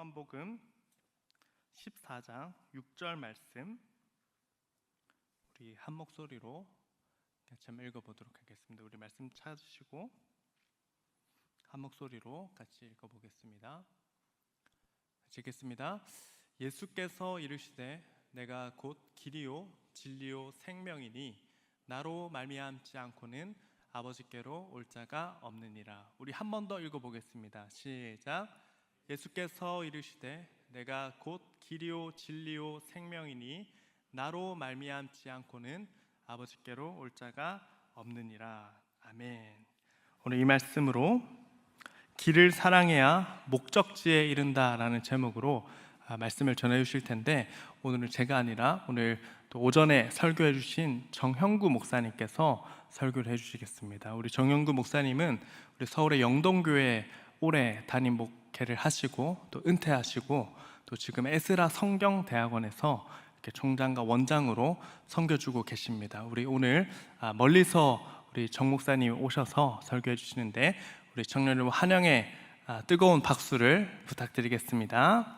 요한복음 14장 6절 말씀 우리 한 목소리로 같이 한번 읽어보도록 하겠습니다. 우리 말씀 찾으시고 한 목소리로 같이 읽어보겠습니다. 같이 읽겠습니다. 예수께서 이르시되 내가 곧 길이요 진리요 생명이니 나로 말미암지 않고는 아버지께로 올 자가 없느니라. 우리 한 번 더 읽어보겠습니다. 시작. 예수께서 이르시되 내가 곧 길이요 진리요 생명이니 나로 말미암지 않고는 아버지께로 올 자가 없느니라. 아멘. 오늘 이 말씀으로 길을 사랑해야 목적지에 이른다라는 제목으로 말씀을 전해 주실 텐데, 오늘은 제가 아니라 오늘 또 오전에 설교해 주신 정형구 목사님께서 설교를 해 주시겠습니다. 우리 정형구 목사님은 우리 서울의 영동교회 오래 담임 목회를 하시고 또 은퇴하시고 또 지금 에스라 성경대학원에서 이렇게 총장과 원장으로 섬겨주고 계십니다. 우리 오늘 멀리서 우리 정 목사님 오셔서 설교해 주시는데 우리 청년 여러분 환영의 뜨거운 박수를 부탁드리겠습니다.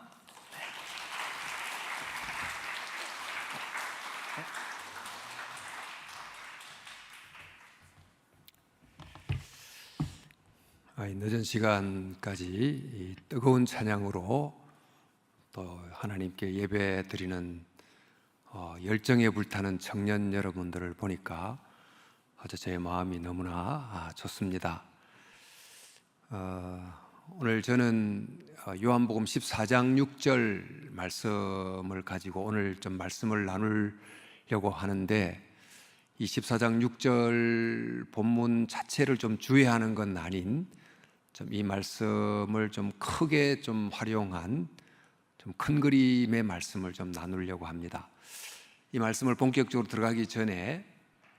늦은 시간까지 이 뜨거운 찬양으로 또 하나님께 예배 드리는 열정에 불타는 청년 여러분들을 보니까 아주 제 마음이 너무나 좋습니다. 오늘 저는 요한복음 14장 6절 말씀을 가지고 오늘 좀 말씀을 나누려고 하는데, 이 14장 6절 본문 자체를 좀 주의하는 건 아닌 좀 이 말씀을 좀 크게 좀 활용한 좀 큰 그림의 말씀을 좀 나누려고 합니다. 이 말씀을 본격적으로 들어가기 전에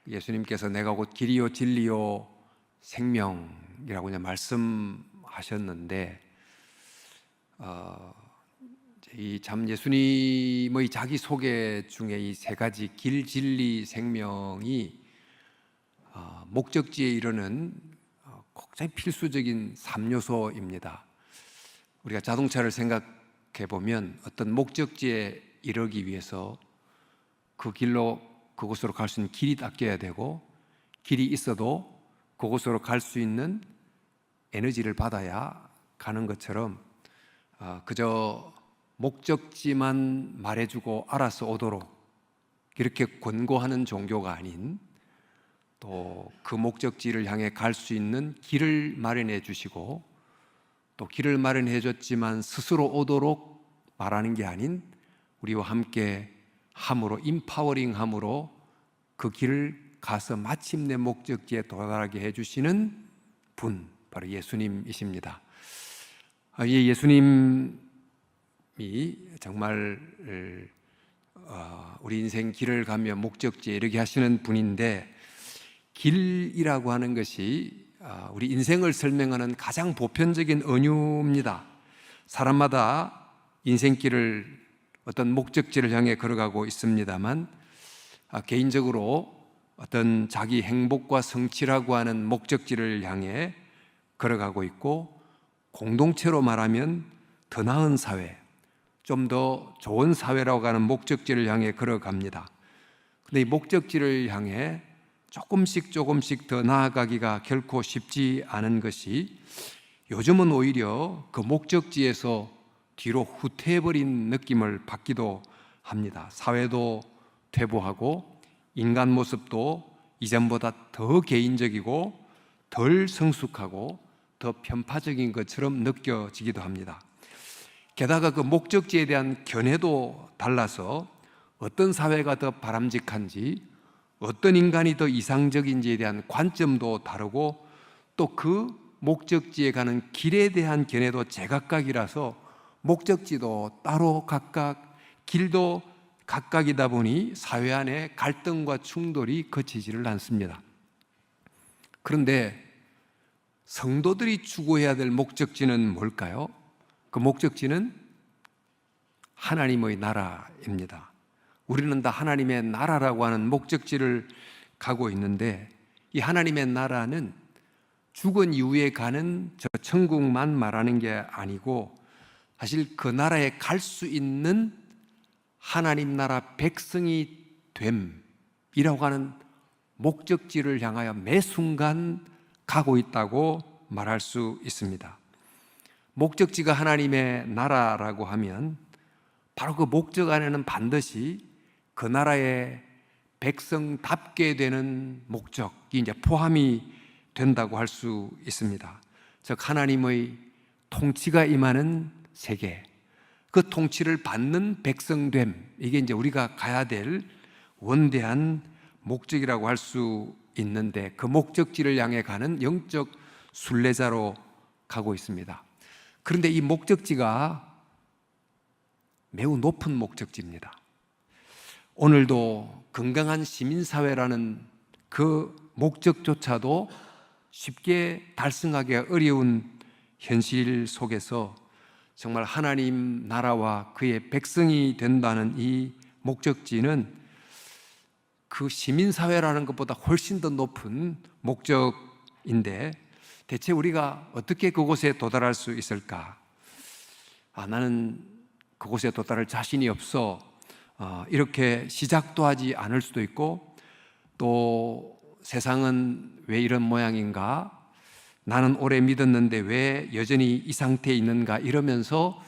예수님께서 내가 곧 길이요 진리요 생명이라고 그냥 말씀하셨는데, 이 참 예수님의 자기 소개 중에 이 세 가지 길, 진리, 생명이 목적지에 이르는 굉장히 필수적인 3요소입니다. 우리가 자동차를 생각해 보면 어떤 목적지에 이르기 위해서 그 길로 그곳으로 갈 수 있는 길이 닦여야 되고, 길이 있어도 그곳으로 갈 수 있는 에너지를 받아야 가는 것처럼 그저 목적지만 말해주고 알아서 오도록 이렇게 권고하는 종교가 아닌, 또 그 목적지를 향해 갈 수 있는 길을 마련해 주시고, 또 길을 마련해 줬지만 스스로 오도록 말하는 게 아닌 우리와 함께 함으로, 임파워링 함으로 그 길을 가서 마침내 목적지에 도달하게 해주시는 분, 바로 예수님이십니다. 예수님이 정말 우리 인생 길을 가며 목적지에 이르게 하시는 분인데, 길이라고 하는 것이 우리 인생을 설명하는 가장 보편적인 은유입니다. 사람마다 인생길을 어떤 목적지를 향해 걸어가고 있습니다만, 개인적으로 어떤 자기 행복과 성취라고 하는 목적지를 향해 걸어가고 있고, 공동체로 말하면 더 나은 사회, 좀 더 좋은 사회라고 하는 목적지를 향해 걸어갑니다. 근데 이 목적지를 향해 조금씩 더 나아가기가 결코 쉽지 않은 것이, 요즘은 오히려 그 목적지에서 뒤로 후퇴해버린 느낌을 받기도 합니다. 사회도 퇴보하고 인간 모습도 이전보다 더 개인적이고 덜 성숙하고 더 편파적인 것처럼 느껴지기도 합니다. 게다가 그 목적지에 대한 견해도 달라서 어떤 사회가 더 바람직한지, 어떤 인간이 더 이상적인지에 대한 관점도 다르고, 또 그 목적지에 가는 길에 대한 견해도 제각각이라서 목적지도 따로 각각, 길도 각각이다 보니 사회 안에 갈등과 충돌이 거치지를 않습니다. 그런데 성도들이 추구해야 될 목적지는 뭘까요? 그 목적지는 하나님의 나라입니다. 우리는 다 하나님의 나라라고 하는 목적지를 가고 있는데, 이 하나님의 나라는 죽은 이후에 가는 저 천국만 말하는 게 아니고 사실 그 나라에 갈 수 있는 하나님 나라 백성이 됨이라고 하는 목적지를 향하여 매 순간 가고 있다고 말할 수 있습니다. 목적지가 하나님의 나라라고 하면 바로 그 목적 안에는 반드시 그 나라의 백성답게 되는 목적이 이제 포함이 된다고 할 수 있습니다. 즉 하나님의 통치가 임하는 세계, 그 통치를 받는 백성됨, 이게 이제 우리가 가야 될 원대한 목적이라고 할 수 있는데, 그 목적지를 향해 가는 영적 순례자로 가고 있습니다. 그런데 이 목적지가 매우 높은 목적지입니다. 오늘도 건강한 시민사회라는 그 목적조차도 쉽게 달성하기 어려운 현실 속에서 정말 하나님 나라와 그의 백성이 된다는 이 목적지는 그 시민사회라는 것보다 훨씬 더 높은 목적인데, 대체 우리가 어떻게 그곳에 도달할 수 있을까? 나는 그곳에 도달할 자신이 없어. 이렇게 시작도 하지 않을 수도 있고, 또 세상은 왜 이런 모양인가? 나는 오래 믿었는데 왜 여전히 이 상태에 있는가? 이러면서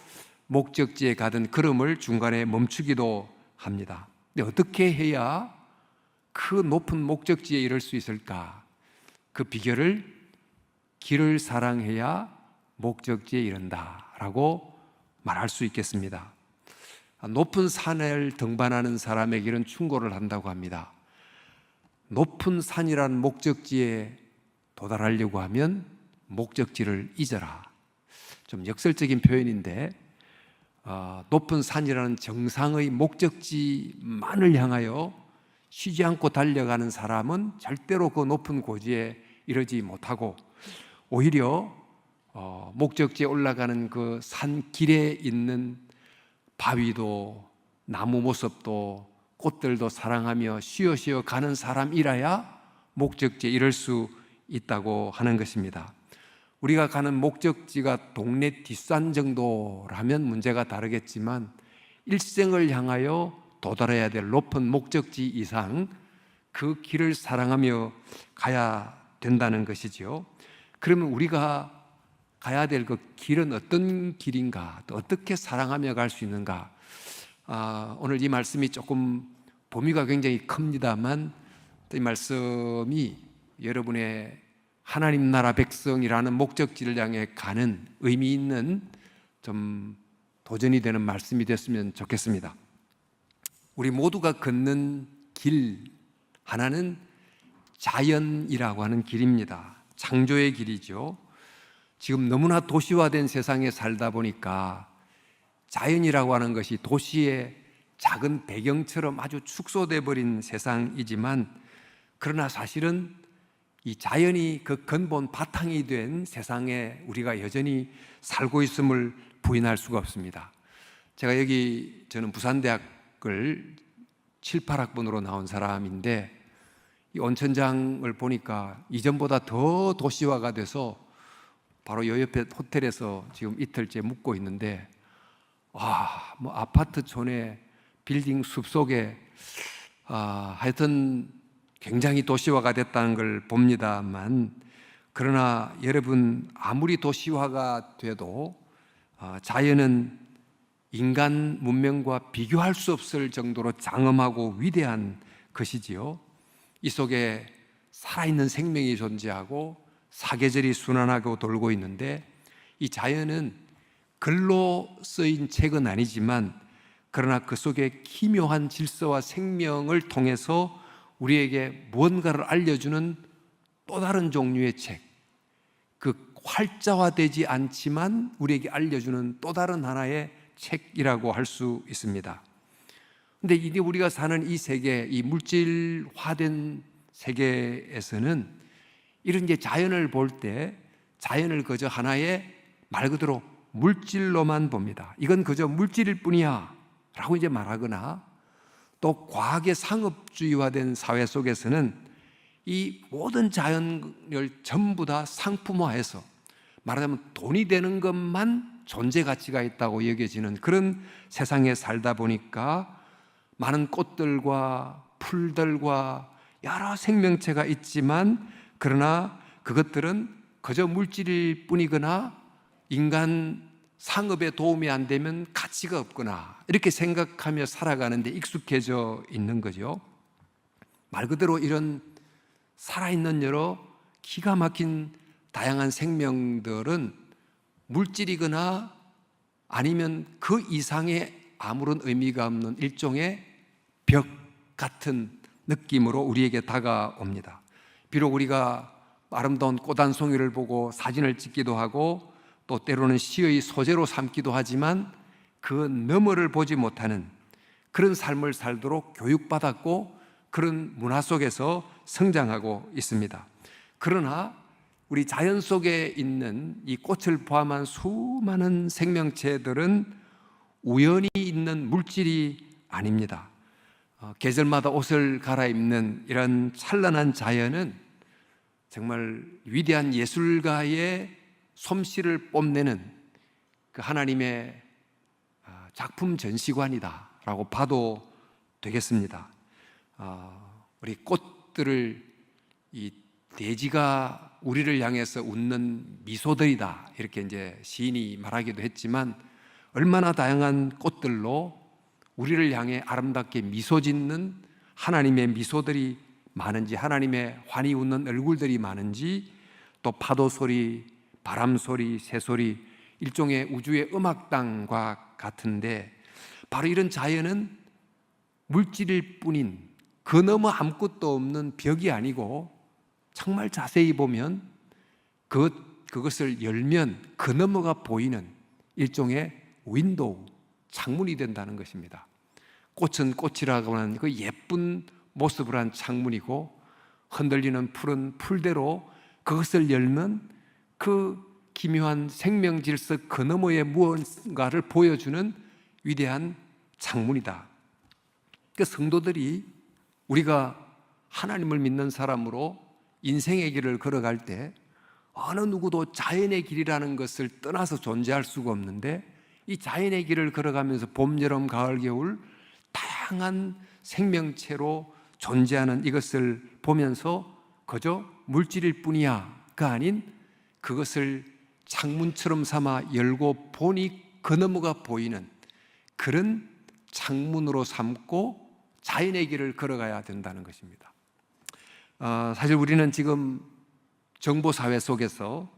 목적지에 가던 걸음을 중간에 멈추기도 합니다. 근데 어떻게 해야 그 높은 목적지에 이를 수 있을까? 그 비결을 길을 사랑해야 목적지에 이른다라고 말할 수 있겠습니다. 높은 산을 등반하는 사람에게는 충고를 한다고 합니다. 높은 산이라는 목적지에 도달하려고 하면 목적지를 잊어라. 좀 역설적인 표현인데, 높은 산이라는 정상의 목적지만을 향하여 쉬지 않고 달려가는 사람은 절대로 그 높은 고지에 이르지 못하고, 오히려 목적지에 올라가는 그 산길에 있는 바위도 나무 모습도 꽃들도 사랑하며 쉬어 가는 사람이라야 목적지에 이를 수 있다고 하는 것입니다. 우리가 가는 목적지가 동네 뒷산 정도라면 문제가 다르겠지만, 일생을 향하여 도달해야 될 높은 목적지 이상 그 길을 사랑하며 가야 된다는 것이죠. 그러면 우리가 가야 될 그 길은 어떤 길인가, 또 어떻게 사랑하며 갈 수 있는가? 오늘 이 말씀이 조금 범위가 굉장히 큽니다만, 이 말씀이 여러분의 하나님 나라 백성이라는 목적지를 향해 가는 의미 있는 좀 도전이 되는 말씀이 됐으면 좋겠습니다. 우리 모두가 걷는 길 하나는 자연이라고 하는 길입니다. 창조의 길이죠. 지금 너무나 도시화된 세상에 살다 보니까 자연이라고 하는 것이 도시의 작은 배경처럼 아주 축소돼 버린 세상이지만, 그러나 사실은 이 자연이 그 근본 바탕이 된 세상에 우리가 여전히 살고 있음을 부인할 수가 없습니다. 제가 저는 부산대학을 7, 8학번으로 나온 사람인데, 이 온천장을 보니까 이전보다 더 도시화가 돼서 바로 요 옆에 호텔에서 지금 이틀째 묵고 있는데, 아파트촌에 빌딩 숲속에 하여튼 굉장히 도시화가 됐다는 걸 봅니다만, 그러나 여러분, 아무리 도시화가 돼도 자연은 인간 문명과 비교할 수 없을 정도로 장엄하고 위대한 것이지요. 이 속에 살아있는 생명이 존재하고 사계절이 순환하고 돌고 있는데, 이 자연은 글로 쓰인 책은 아니지만, 그러나 그 속에 기묘한 질서와 생명을 통해서 우리에게 무언가를 알려주는 또 다른 종류의 책, 그 활자화되지 않지만 우리에게 알려주는 또 다른 하나의 책이라고 할 수 있습니다. 근데 이제 우리가 사는 이 세계, 이 물질화된 세계에서는 이런 이제 자연을 볼 때 자연을 그저 하나의 말 그대로 물질로만 봅니다. 이건 그저 물질일 뿐이야 라고 이제 말하거나, 또 과학의 상업주의화된 사회 속에서는 이 모든 자연을 전부 다 상품화해서 말하자면 돈이 되는 것만 존재 가치가 있다고 여겨지는 그런 세상에 살다 보니까 많은 꽃들과 풀들과 여러 생명체가 있지만, 그러나 그것들은 그저 물질일 뿐이거나 인간 상업에 도움이 안 되면 가치가 없거나 이렇게 생각하며 살아가는데 익숙해져 있는 거죠. 말 그대로 이런 살아있는 여러 기가 막힌 다양한 생명들은 물질이거나 아니면 그 이상의 아무런 의미가 없는 일종의 벽 같은 느낌으로 우리에게 다가옵니다. 비록 우리가 아름다운 꽃 한 송이를 보고 사진을 찍기도 하고 또 때로는 시의 소재로 삼기도 하지만 그 너머를 보지 못하는 그런 삶을 살도록 교육받았고 그런 문화 속에서 성장하고 있습니다. 그러나 우리 자연 속에 있는 이 꽃을 포함한 수많은 생명체들은 우연히 있는 물질이 아닙니다. 계절마다 옷을 갈아입는 이런 찬란한 자연은 정말 위대한 예술가의 솜씨를 뽐내는 그 하나님의 작품 전시관이다라고 봐도 되겠습니다. 우리 꽃들을 이 대지가 우리를 향해서 웃는 미소들이다 이렇게 이제 시인이 말하기도 했지만, 얼마나 다양한 꽃들로 우리를 향해 아름답게 미소 짓는 하나님의 미소들이 많은지, 하나님의 환히 웃는 얼굴들이 많은지, 또 파도 소리, 바람 소리, 새 소리, 일종의 우주의 음악당과 같은데, 바로 이런 자연은 물질일 뿐인 그 너머 아무것도 없는 벽이 아니고 정말 자세히 보면 그것을 열면 그 너머가 보이는 일종의 윈도우, 창문이 된다는 것입니다. 꽃은 꽃이라고 하는 그 예쁜 모습을 한 창문이고, 흔들리는 풀은 풀대로 그것을 열면 그 기묘한 생명 질서 그 너머에 무언가를 보여주는 위대한 창문이다. 그 성도들이 우리가 하나님을 믿는 사람으로 인생의 길을 걸어갈 때 어느 누구도 자연의 길이라는 것을 떠나서 존재할 수가 없는데, 이 자연의 길을 걸어가면서 봄, 여름, 가을, 겨울 다양한 생명체로 존재하는 이것을 보면서 그저 물질일 뿐이야가 아닌 그것을 창문처럼 삼아 열고 보니 그 너머가 보이는 그런 창문으로 삼고 자연의 길을 걸어가야 된다는 것입니다. 사실 우리는 지금 정보사회 속에서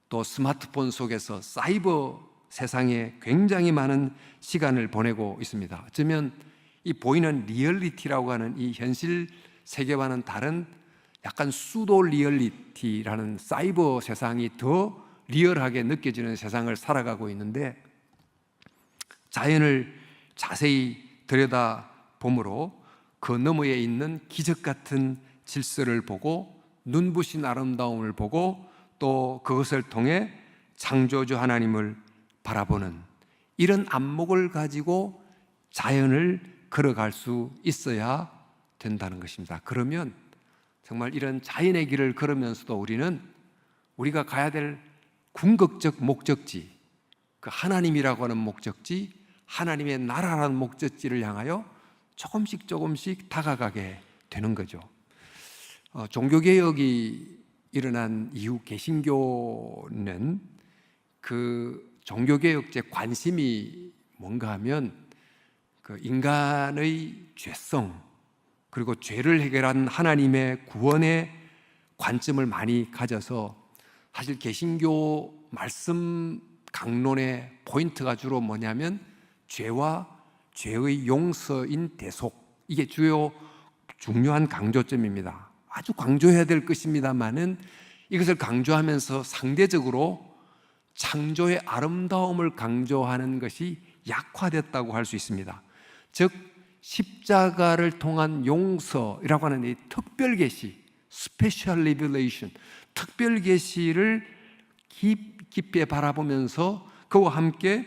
또 스마트폰 속에서 사이버 세상에 굉장히 많은 시간을 보내고 있습니다. 어쩌면 이 보이는 리얼리티라고 하는 이 현실 세계와는 다른 약간 수도 리얼리티라는 사이버 세상이 더 리얼하게 느껴지는 세상을 살아가고 있는데, 자연을 자세히 들여다보므로 그 너머에 있는 기적 같은 질서를 보고 눈부신 아름다움을 보고 또 그것을 통해 창조주 하나님을 바라보는 이런 안목을 가지고 자연을 걸어갈 수 있어야 된다는 것입니다. 그러면 정말 이런 자연의 길을 걸으면서도 우리는 우리가 가야 될 궁극적 목적지, 그 하나님이라고 하는 목적지, 하나님의 나라라는 목적지를 향하여 조금씩 다가가게 되는 거죠. 종교개혁이 일어난 이후 개신교는 그 종교개혁제 관심이 뭔가 하면 그 인간의 죄성 그리고 죄를 해결한 하나님의 구원의 관점을 많이 가져서, 사실 개신교 말씀 강론의 포인트가 주로 뭐냐면 죄와 죄의 용서인 대속, 이게 주요 중요한 강조점입니다. 아주 강조해야 될 것입니다만은 이것을 강조하면서 상대적으로 창조의 아름다움을 강조하는 것이 약화됐다고 할 수 있습니다. 즉 십자가를 통한 용서라고 하는 이 특별 계시, 스페셜 리빌레이션, 특별 계시를 깊이 바라보면서 그와 함께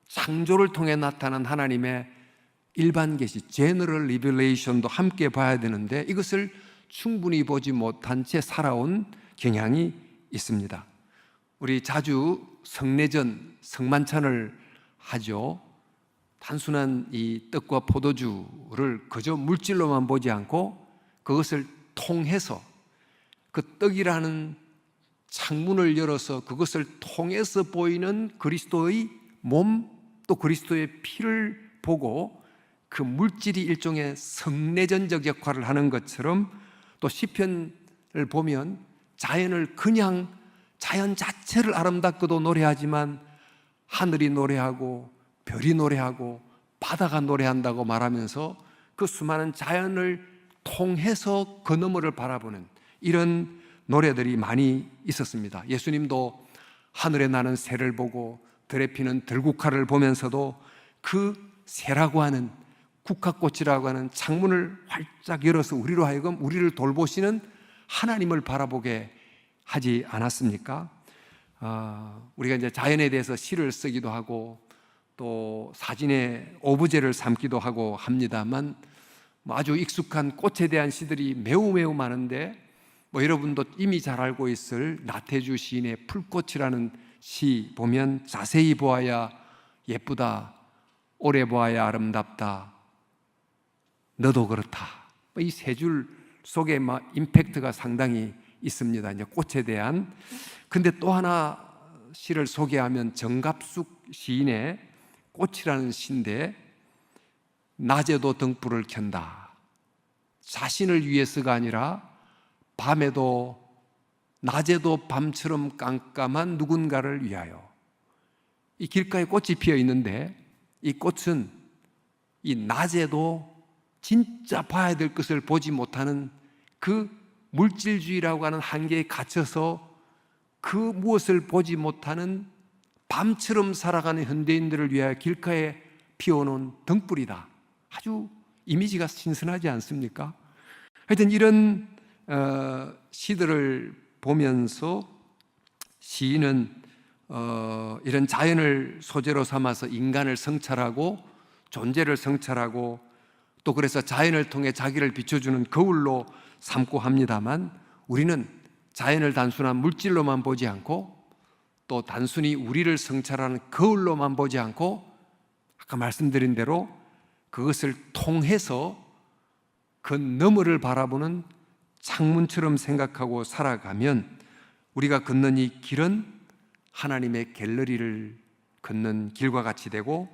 창조를 통해 나타난 하나님의 일반 계시, 제너럴 리빌레이션도 함께 봐야 되는데, 이것을 충분히 보지 못한 채 살아온 경향이 있습니다. 우리 자주 성례전, 성만찬을 하죠. 단순한 이 떡과 포도주를 그저 물질로만 보지 않고 그것을 통해서 그 떡이라는 창문을 열어서 그것을 통해서 보이는 그리스도의 몸, 또 그리스도의 피를 보고 그 물질이 일종의 성례전적 역할을 하는 것처럼, 또 시편을 보면 자연을 그냥 자연 자체를 아름답고도 노래하지만 하늘이 노래하고 별이 노래하고 바다가 노래한다고 말하면서 그 수많은 자연을 통해서 그 너머를 바라보는 이런 노래들이 많이 있었습니다. 예수님도 하늘에 나는 새를 보고 들에 피는 들국화를 보면서도 그 새라고 하는, 국화꽃이라고 하는 창문을 활짝 열어서 우리로 하여금 우리를 돌보시는 하나님을 바라보게 하지 않았습니까? 우리가 이제 자연에 대해서 시를 쓰기도 하고 또 사진에 오브제를 삼기도 하고 합니다만, 아주 익숙한 꽃에 대한 시들이 매우 많은데, 여러분도 이미 잘 알고 있을 나태주 시인의 풀꽃이라는 시 보면 자세히 보아야 예쁘다, 오래 보아야 아름답다, 너도 그렇다, 이 세 줄 속에 임팩트가 상당히 있습니다. 이제 꽃에 대한. 근데 또 하나 시를 소개하면 정갑숙 시인의 꽃이라는 시인데, 낮에도 등불을 켠다. 자신을 위해서가 아니라 밤에도, 낮에도 밤처럼 깜깜한 누군가를 위하여. 이 길가에 꽃이 피어 있는데 이 꽃은 이 낮에도 진짜 봐야 될 것을 보지 못하는 그 물질주의라고 하는 한계에 갇혀서 그 무엇을 보지 못하는 밤처럼 살아가는 현대인들을 위하여 길가에 피워놓은 등불이다. 아주 이미지가 신선하지 않습니까? 하여튼 이런 시들을 보면서 시인은 이런 자연을 소재로 삼아서 인간을 성찰하고 존재를 성찰하고, 또 그래서 자연을 통해 자기를 비춰주는 거울로 삼고 합니다만, 우리는 자연을 단순한 물질로만 보지 않고 또 단순히 우리를 성찰하는 거울로만 보지 않고, 아까 말씀드린 대로 그것을 통해서 그 너머를 바라보는 창문처럼 생각하고 살아가면 우리가 걷는 이 길은 하나님의 갤러리를 걷는 길과 같이 되고,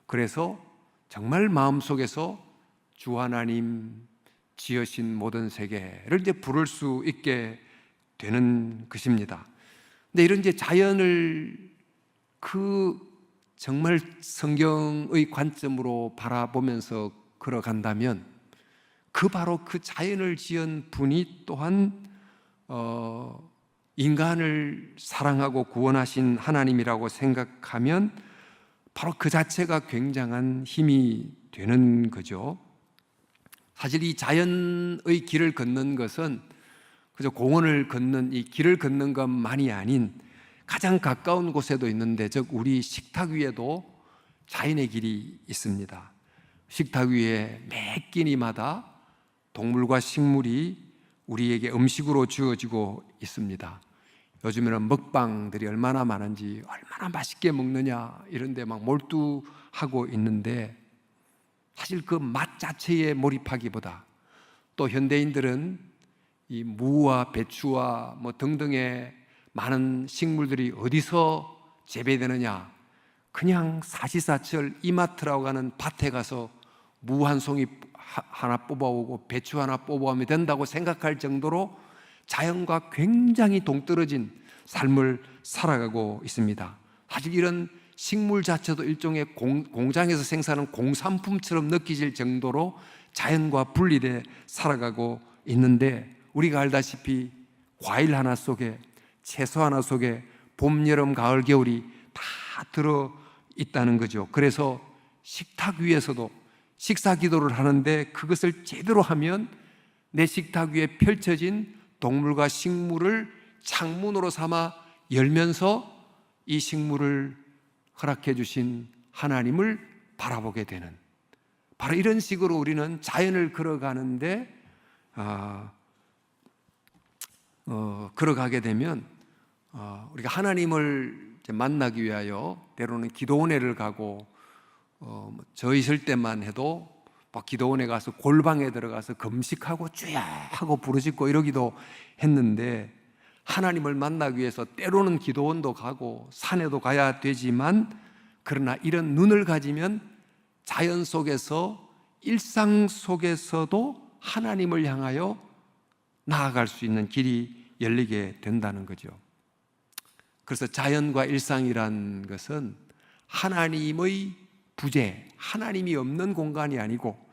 그래서 정말 마음속에서 주 하나님 지으신 모든 세계를 이제 부를 수 있게 되는 것입니다. 근데 이런 이제 자연을 정말 성경의 관점으로 바라보면서 걸어간다면 바로 그 자연을 지은 분이 또한 인간을 사랑하고 구원하신 하나님이라고 생각하면 바로 그 자체가 굉장한 힘이 되는 거죠. 사실 이 자연의 길을 걷는 것은 그저 공원을 걷는, 이 길을 걷는 것만이 아닌 가장 가까운 곳에도 있는데, 즉 우리 식탁 위에도 자연의 길이 있습니다. 식탁 위에 매 끼니마다 동물과 식물이 우리에게 음식으로 주어지고 있습니다. 요즘에는 먹방들이 얼마나 많은지, 얼마나 맛있게 먹느냐 이런 데 막 몰두하고 있는데, 사실 그 맛 자체에 몰입하기보다 또 현대인들은 이 무와 배추와 등등의 많은 식물들이 어디서 재배되느냐, 그냥 사시사철 이마트라고 하는 밭에 가서 무 한 송이 하나 뽑아오고 배추 하나 뽑아오면 된다고 생각할 정도로 자연과 굉장히 동떨어진 삶을 살아가고 있습니다. 사실 이런 식물 자체도 일종의 공장에서 생산하는 공산품처럼 느껴질 정도로 자연과 분리돼 살아가고 있는데, 우리가 알다시피 과일 하나 속에, 채소 하나 속에 봄, 여름, 가을, 겨울이 다 들어 있다는 거죠. 그래서 식탁 위에서도 식사 기도를 하는데 그것을 제대로 하면 내 식탁 위에 펼쳐진 동물과 식물을 창문으로 삼아 열면서 이 식물을 허락해 주신 하나님을 바라보게 되는, 바로 이런 식으로 우리는 자연을 걸어가는데 걸어가게 되면 우리가 하나님을 이제 만나기 위하여 때로는 기도원회를 가고 저 있을 때만 해도 막 기도원에 가서 골방에 들어가서 금식하고 주야 하고 부르짖고 이러기도 했는데, 하나님을 만나기 위해서 때로는 기도원도 가고 산에도 가야 되지만, 그러나 이런 눈을 가지면 자연 속에서, 일상 속에서도 하나님을 향하여 나아갈 수 있는 길이 열리게 된다는 거죠. 그래서 자연과 일상이란 것은 하나님의 부재, 하나님이 없는 공간이 아니고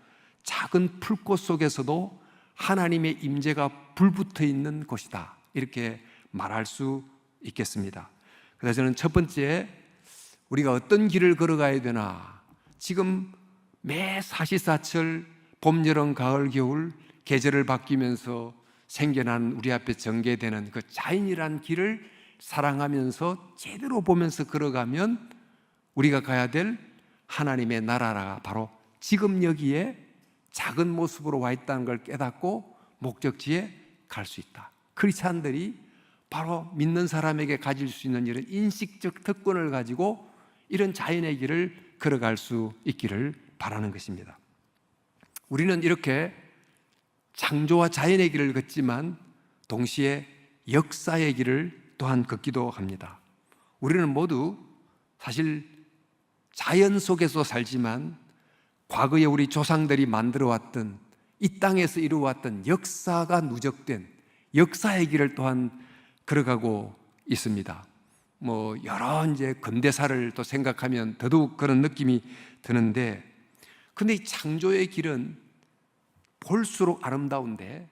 작은 풀꽃 속에서도 하나님의 임재가 불붙어 있는 곳이다, 이렇게 말할 수 있겠습니다. 그래서 저는 첫 번째, 우리가 어떤 길을 걸어가야 되나, 지금 매 사시사철 봄, 여름, 가을, 겨울 계절을 바뀌면서 생겨난 우리 앞에 전개되는 그 자연이란 길을 사랑하면서 제대로 보면서 걸어가면 우리가 가야 될 하나님의 나라가 바로 지금 여기에 작은 모습으로 와 있다는 걸 깨닫고 목적지에 갈 수 있다. 크리스찬들이 바로 믿는 사람에게 가질 수 있는 이런 인식적 특권을 가지고 이런 자연의 길을 걸어갈 수 있기를 바라는 것입니다. 우리는 이렇게 창조와 자연의 길을 걷지만 동시에 역사의 길을 또한 걷기도 합니다. 우리는 모두 사실 자연 속에서 살지만 과거에 우리 조상들이 만들어왔던, 이 땅에서 이루어왔던 역사가 누적된 역사의 길을 또한 걸어가고 있습니다. 여러 이제 근대사를 또 생각하면 더더욱 그런 느낌이 드는데, 근데 이 창조의 길은 볼수록 아름다운데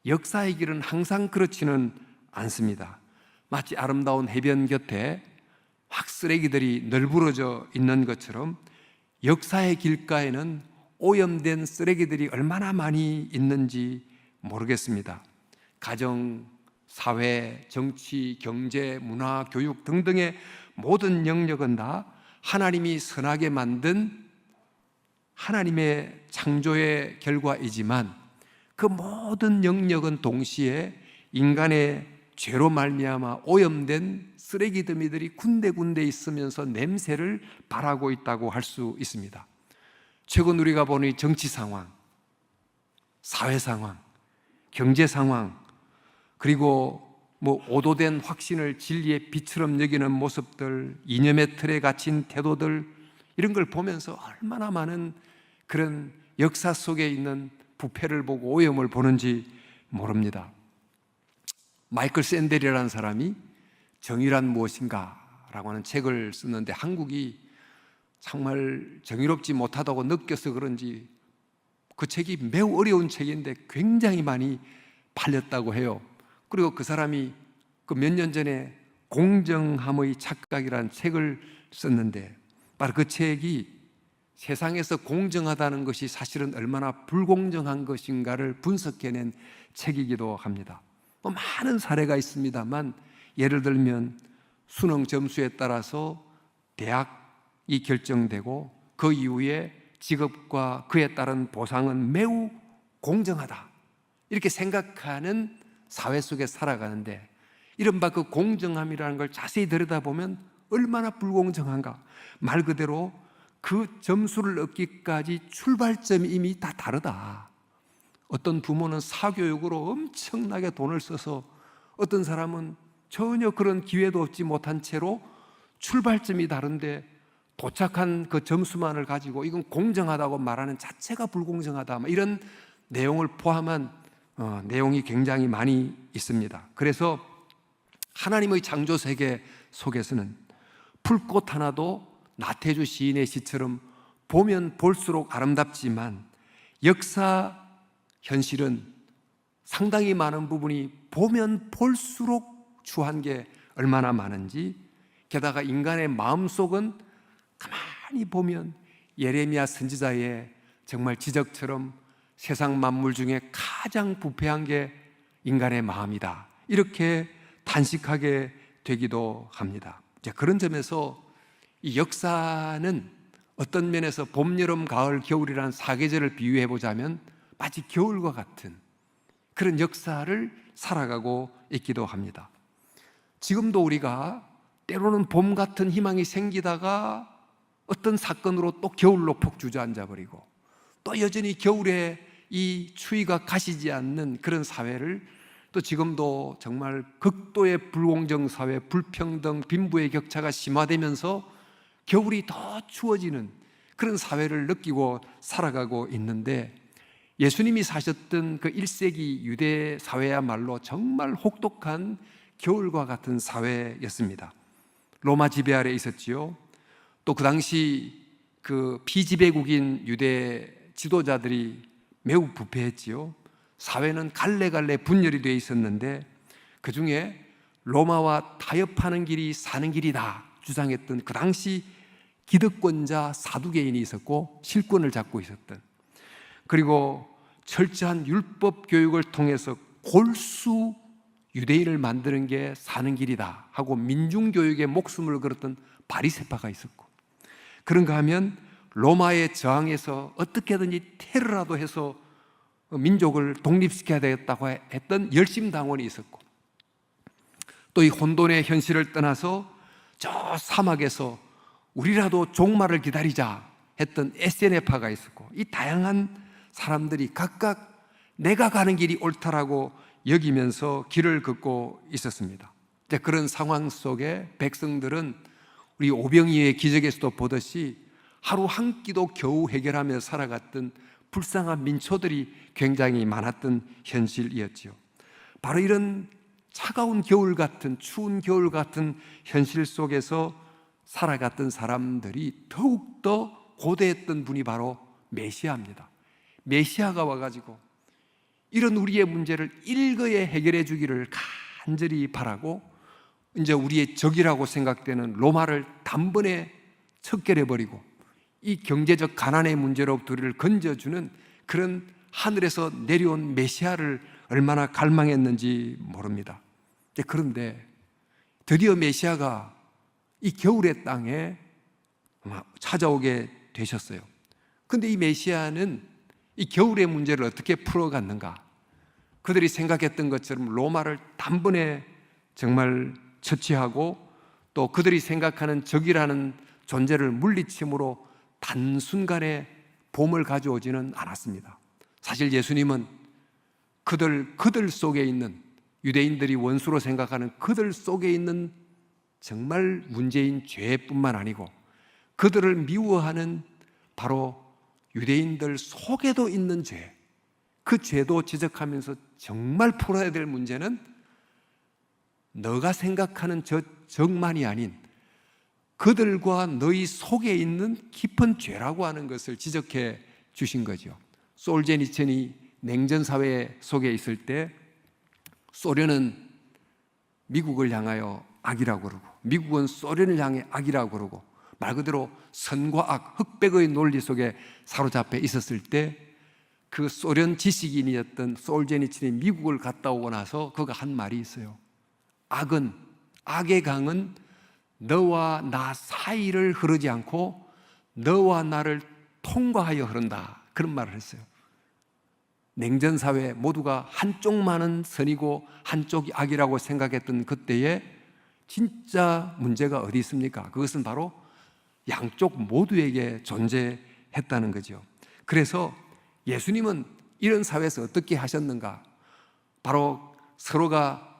역사의 길은 항상 그렇지는 않습니다. 마치 아름다운 해변 곁에 확 쓰레기들이 널브러져 있는 것처럼 역사의 길가에는 오염된 쓰레기들이 얼마나 많이 있는지 모르겠습니다. 가정, 사회, 정치, 경제, 문화, 교육 등등의 모든 영역은 다 하나님이 선하게 만든 하나님의 창조의 결과이지만, 그 모든 영역은 동시에 인간의 죄로 말미암아 오염된 쓰레기 더미들이 군데군데 있으면서 냄새를 발하고 있다고 할 수 있습니다. 최근 우리가 보는 이 정치 상황, 사회 상황, 경제 상황, 그리고 오도된 확신을 진리의 빛처럼 여기는 모습들, 이념의 틀에 갇힌 태도들, 이런 걸 보면서 얼마나 많은 그런 역사 속에 있는 부패를 보고 오염을 보는지 모릅니다. 마이클 샌델이라는 사람이 정의란 무엇인가 라고 하는 책을 썼는데, 한국이 정말 정의롭지 못하다고 느껴서 그런지 그 책이 매우 어려운 책인데 굉장히 많이 팔렸다고 해요. 그리고 그 사람이 그 몇 년 전에 공정함의 착각이라는 책을 썼는데, 바로 그 책이 세상에서 공정하다는 것이 사실은 얼마나 불공정한 것인가를 분석해낸 책이기도 합니다. 많은 사례가 있습니다만, 예를 들면 수능 점수에 따라서 대학이 결정되고 그 이후에 직업과 그에 따른 보상은 매우 공정하다, 이렇게 생각하는 사회 속에 살아가는데, 이른바 그 공정함이라는 걸 자세히 들여다보면 얼마나 불공정한가. 말 그대로 그 점수를 얻기까지 출발점이 이미 다 다르다. 어떤 부모는 사교육으로 엄청나게 돈을 써서, 어떤 사람은 전혀 그런 기회도 얻지 못한 채로 출발점이 다른데 도착한 그 점수만을 가지고 이건 공정하다고 말하는 자체가 불공정하다, 이런 내용을 포함한 내용이 굉장히 많이 있습니다. 그래서 하나님의 창조 세계 속에서는 풀꽃 하나도 나태주 시인의 시처럼 보면 볼수록 아름답지만, 역사 현실은 상당히 많은 부분이 보면 볼수록 추한 게 얼마나 많은지, 게다가 인간의 마음속은 가만히 보면 예레미야 선지자의 정말 지적처럼 세상 만물 중에 가장 부패한 게 인간의 마음이다, 이렇게 단식하게 되기도 합니다. 그런 점에서 이 역사는 어떤 면에서 봄, 여름, 가을, 겨울이라는 사계절을 비유해 보자면 마치 겨울과 같은 그런 역사를 살아가고 있기도 합니다. 지금도 우리가 때로는 봄 같은 희망이 생기다가 어떤 사건으로 또 겨울로 푹 주저앉아 버리고, 또 여전히 겨울에 이 추위가 가시지 않는 그런 사회를, 또 지금도 정말 극도의 불공정 사회, 불평등, 빈부의 격차가 심화되면서 겨울이 더 추워지는 그런 사회를 느끼고 살아가고 있는데, 예수님이 사셨던 그 1세기 유대 사회야말로 정말 혹독한 겨울과 같은 사회였습니다. 로마 지배 아래 있었지요. 또 그 당시 그 피지배국인 유대 지도자들이 매우 부패했지요. 사회는 갈래갈래 분열이 되어 있었는데, 그 중에 로마와 타협하는 길이 사는 길이다 주장했던 그 당시 기득권자 사두개인이 있었고, 실권을 잡고 있었던, 그리고 철저한 율법 교육을 통해서 골수 유대인을 만드는 게 사는 길이다 하고 민중교육에 목숨을 걸었던 바리새파가 있었고, 그런가 하면 로마에 저항해서 어떻게든지 테러라도 해서 민족을 독립시켜야 되겠다고 했던 열심당원이 있었고, 또 이 혼돈의 현실을 떠나서 저 사막에서 우리라도 종말을 기다리자 했던 에세네파가 있었고, 이 다양한 사람들이 각각 내가 가는 길이 옳다라고 여기면서 길을 걷고 있었습니다. 그런 상황 속에 백성들은 우리 오병이의 기적에서도 보듯이 하루 한 끼도 겨우 해결하며 살아갔던 불쌍한 민초들이 굉장히 많았던 현실이었지요. 바로 이런 차가운 겨울 같은, 추운 겨울 같은 현실 속에서 살아갔던 사람들이 더욱더 고대했던 분이 바로 메시아입니다. 메시아가 와가지고 이런 우리의 문제를 일거에 해결해 주기를 간절히 바라고, 이제 우리의 적이라고 생각되는 로마를 단번에 척결해버리고 이 경제적 가난의 문제로부터 우리를 건져주는 그런 하늘에서 내려온 메시아를 얼마나 갈망했는지 모릅니다. 그런데 드디어 메시아가 이 겨울의 땅에 찾아오게 되셨어요. 그런데 이 메시아는 이 겨울의 문제를 어떻게 풀어갔는가? 그들이 생각했던 것처럼 로마를 단번에 정말 처치하고, 또 그들이 생각하는 적이라는 존재를 물리침으로 단순간에 봄을 가져오지는 않았습니다. 사실 예수님은 그들 속에 있는, 유대인들이 원수로 생각하는 그들 속에 있는 정말 문제인 죄뿐만 아니고, 그들을 미워하는 바로 유대인들 속에도 있는 죄, 그 죄도 지적하면서 정말 풀어야 될 문제는 너가 생각하는 저 적만이 아닌 그들과 너희 속에 있는 깊은 죄라고 하는 것을 지적해 주신 거죠. 솔제니친이 냉전사회 속에 있을 때 소련은 미국을 향하여 악이라고 그러고, 미국은 소련을 향해 악이라고 그러고, 말 그대로 선과 악, 흑백의 논리 속에 사로잡혀 있었을 때, 그 소련 지식인이었던 솔제니친이 미국을 갔다 오고 나서 그가 한 말이 있어요. 악의 강은 너와 나 사이를 흐르지 않고 너와 나를 통과하여 흐른다, 그런 말을 했어요. 냉전사회 모두가 한쪽만은 선이고 한쪽이 악이라고 생각했던 그때에 진짜 문제가 어디 있습니까? 그것은 바로 양쪽 모두에게 존재했다는 거죠. 그래서 예수님은 이런 사회에서 어떻게 하셨는가? 바로 서로가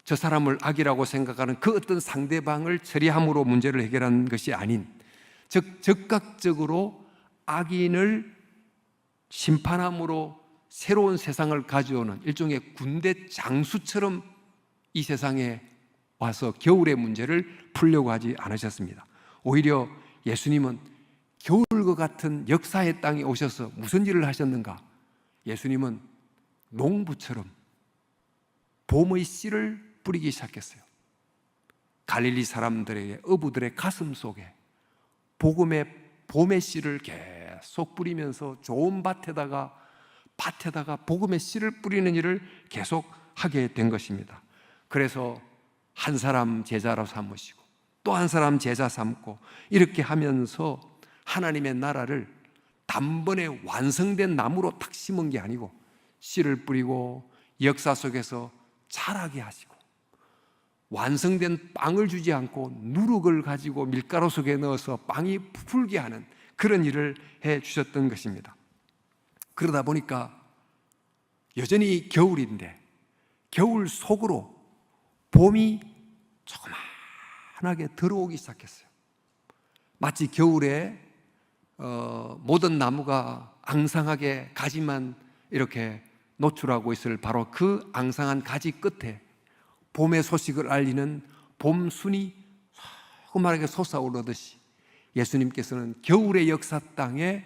저 사람을 악이라고 생각하는 그 어떤 상대방을 처리함으로 문제를 해결한 것이 아닌, 즉 적극적으로 악인을 심판함으로 새로운 세상을 가져오는 일종의 군대 장수처럼 이 세상에 와서 겨울의 문제를 풀려고 하지 않으셨습니다. 오히려 예수님은 겨울과 같은 역사의 땅에 오셔서 무슨 일을 하셨는가? 예수님은 농부처럼 봄의 씨를 뿌리기 시작했어요. 갈릴리 사람들에게, 어부들의 가슴 속에 복음의 봄의 씨를 계속 뿌리면서 좋은 밭에다가 복음의 씨를 뿌리는 일을 계속 하게 된 것입니다. 그래서 한 사람 제자로 삼으시고 또 한 사람 제자 삼고, 이렇게 하면서 하나님의 나라를 단번에 완성된 나무로 탁 심은 게 아니고 씨를 뿌리고 역사 속에서 자라게 하시고, 완성된 빵을 주지 않고 누룩을 가지고 밀가루 속에 넣어서 빵이 부풀게 하는 그런 일을 해 주셨던 것입니다. 그러다 보니까 여전히 겨울인데 겨울 속으로 봄이 조그만하게 들어오기 시작했어요. 마치 겨울에 모든 나무가 앙상하게 가지만 이렇게 노출하고 있을 바로 그 앙상한 가지 끝에 봄의 소식을 알리는 봄순이 조그맣게 솟아오르듯이 예수님께서는 겨울의 역사 땅에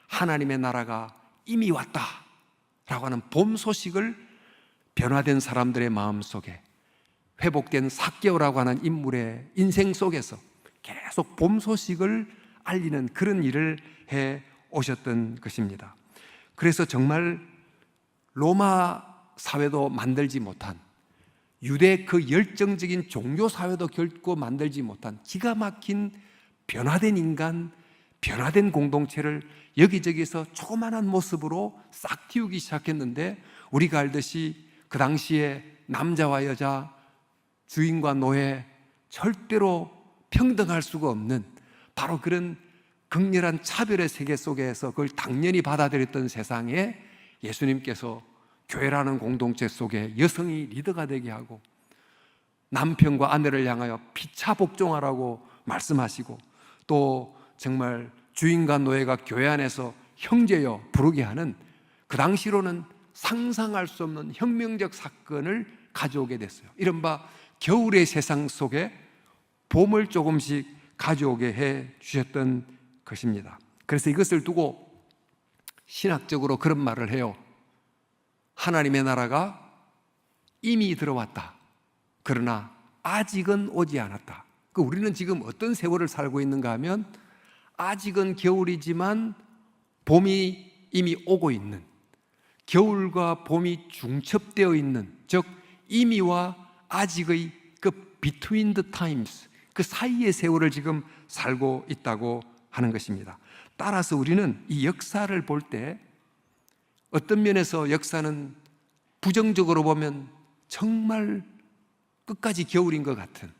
하나님의 나라가 이미 왔다라고 하는 봄 소식을 변화된 사람들의 마음속에 회복된 삭개오라고 하는 인물의 인생 속에서 계속 봄 소식을 알리는 그런 일을 해 오셨던 것입니다. 그래서 정말 로마 사회도 만들지 못한, 유대 그 열정적인 종교 사회도 결코 만들지 못한 기가 막힌 변화된 인간, 변화된 공동체를 여기저기서 조그만한 모습으로 싹 틔우기 시작했는데, 우리가 알듯이 그 당시에 남자와 여자, 주인과 노예 절대로 평등할 수가 없는 바로 그런 극렬한 차별의 세계 속에서 그걸 당연히 받아들였던 세상에 예수님께서 교회라는 공동체 속에 여성이 리더가 되게 하고 남편과 아내를 향하여 피차 복종하라고 말씀하시고, 또 정말 주인과 노예가 교회 안에서 형제여 부르게 하는 그 당시로는 상상할 수 없는 혁명적 사건을 가져오게 됐어요. 이른바 겨울의 세상 속에 봄을 조금씩 가져오게 해 주셨던 것입니다. 그래서 이것을 두고 신학적으로 그런 말을 해요. 하나님의 나라가 이미 들어왔다. 그러나 아직은 오지 않았다. 우리는 지금 어떤 세월을 살고 있는가 하면 아직은 겨울이지만 봄이 이미 오고 있는, 겨울과 봄이 중첩되어 있는, 즉 이미와 아직의 그 between the times, 그 사이의 세월을 지금 살고 있다고 하는 것입니다. 따라서 우리는 이 역사를 볼 때 어떤 면에서 역사는 부정적으로 보면 정말 끝까지 겨울인 것 같은,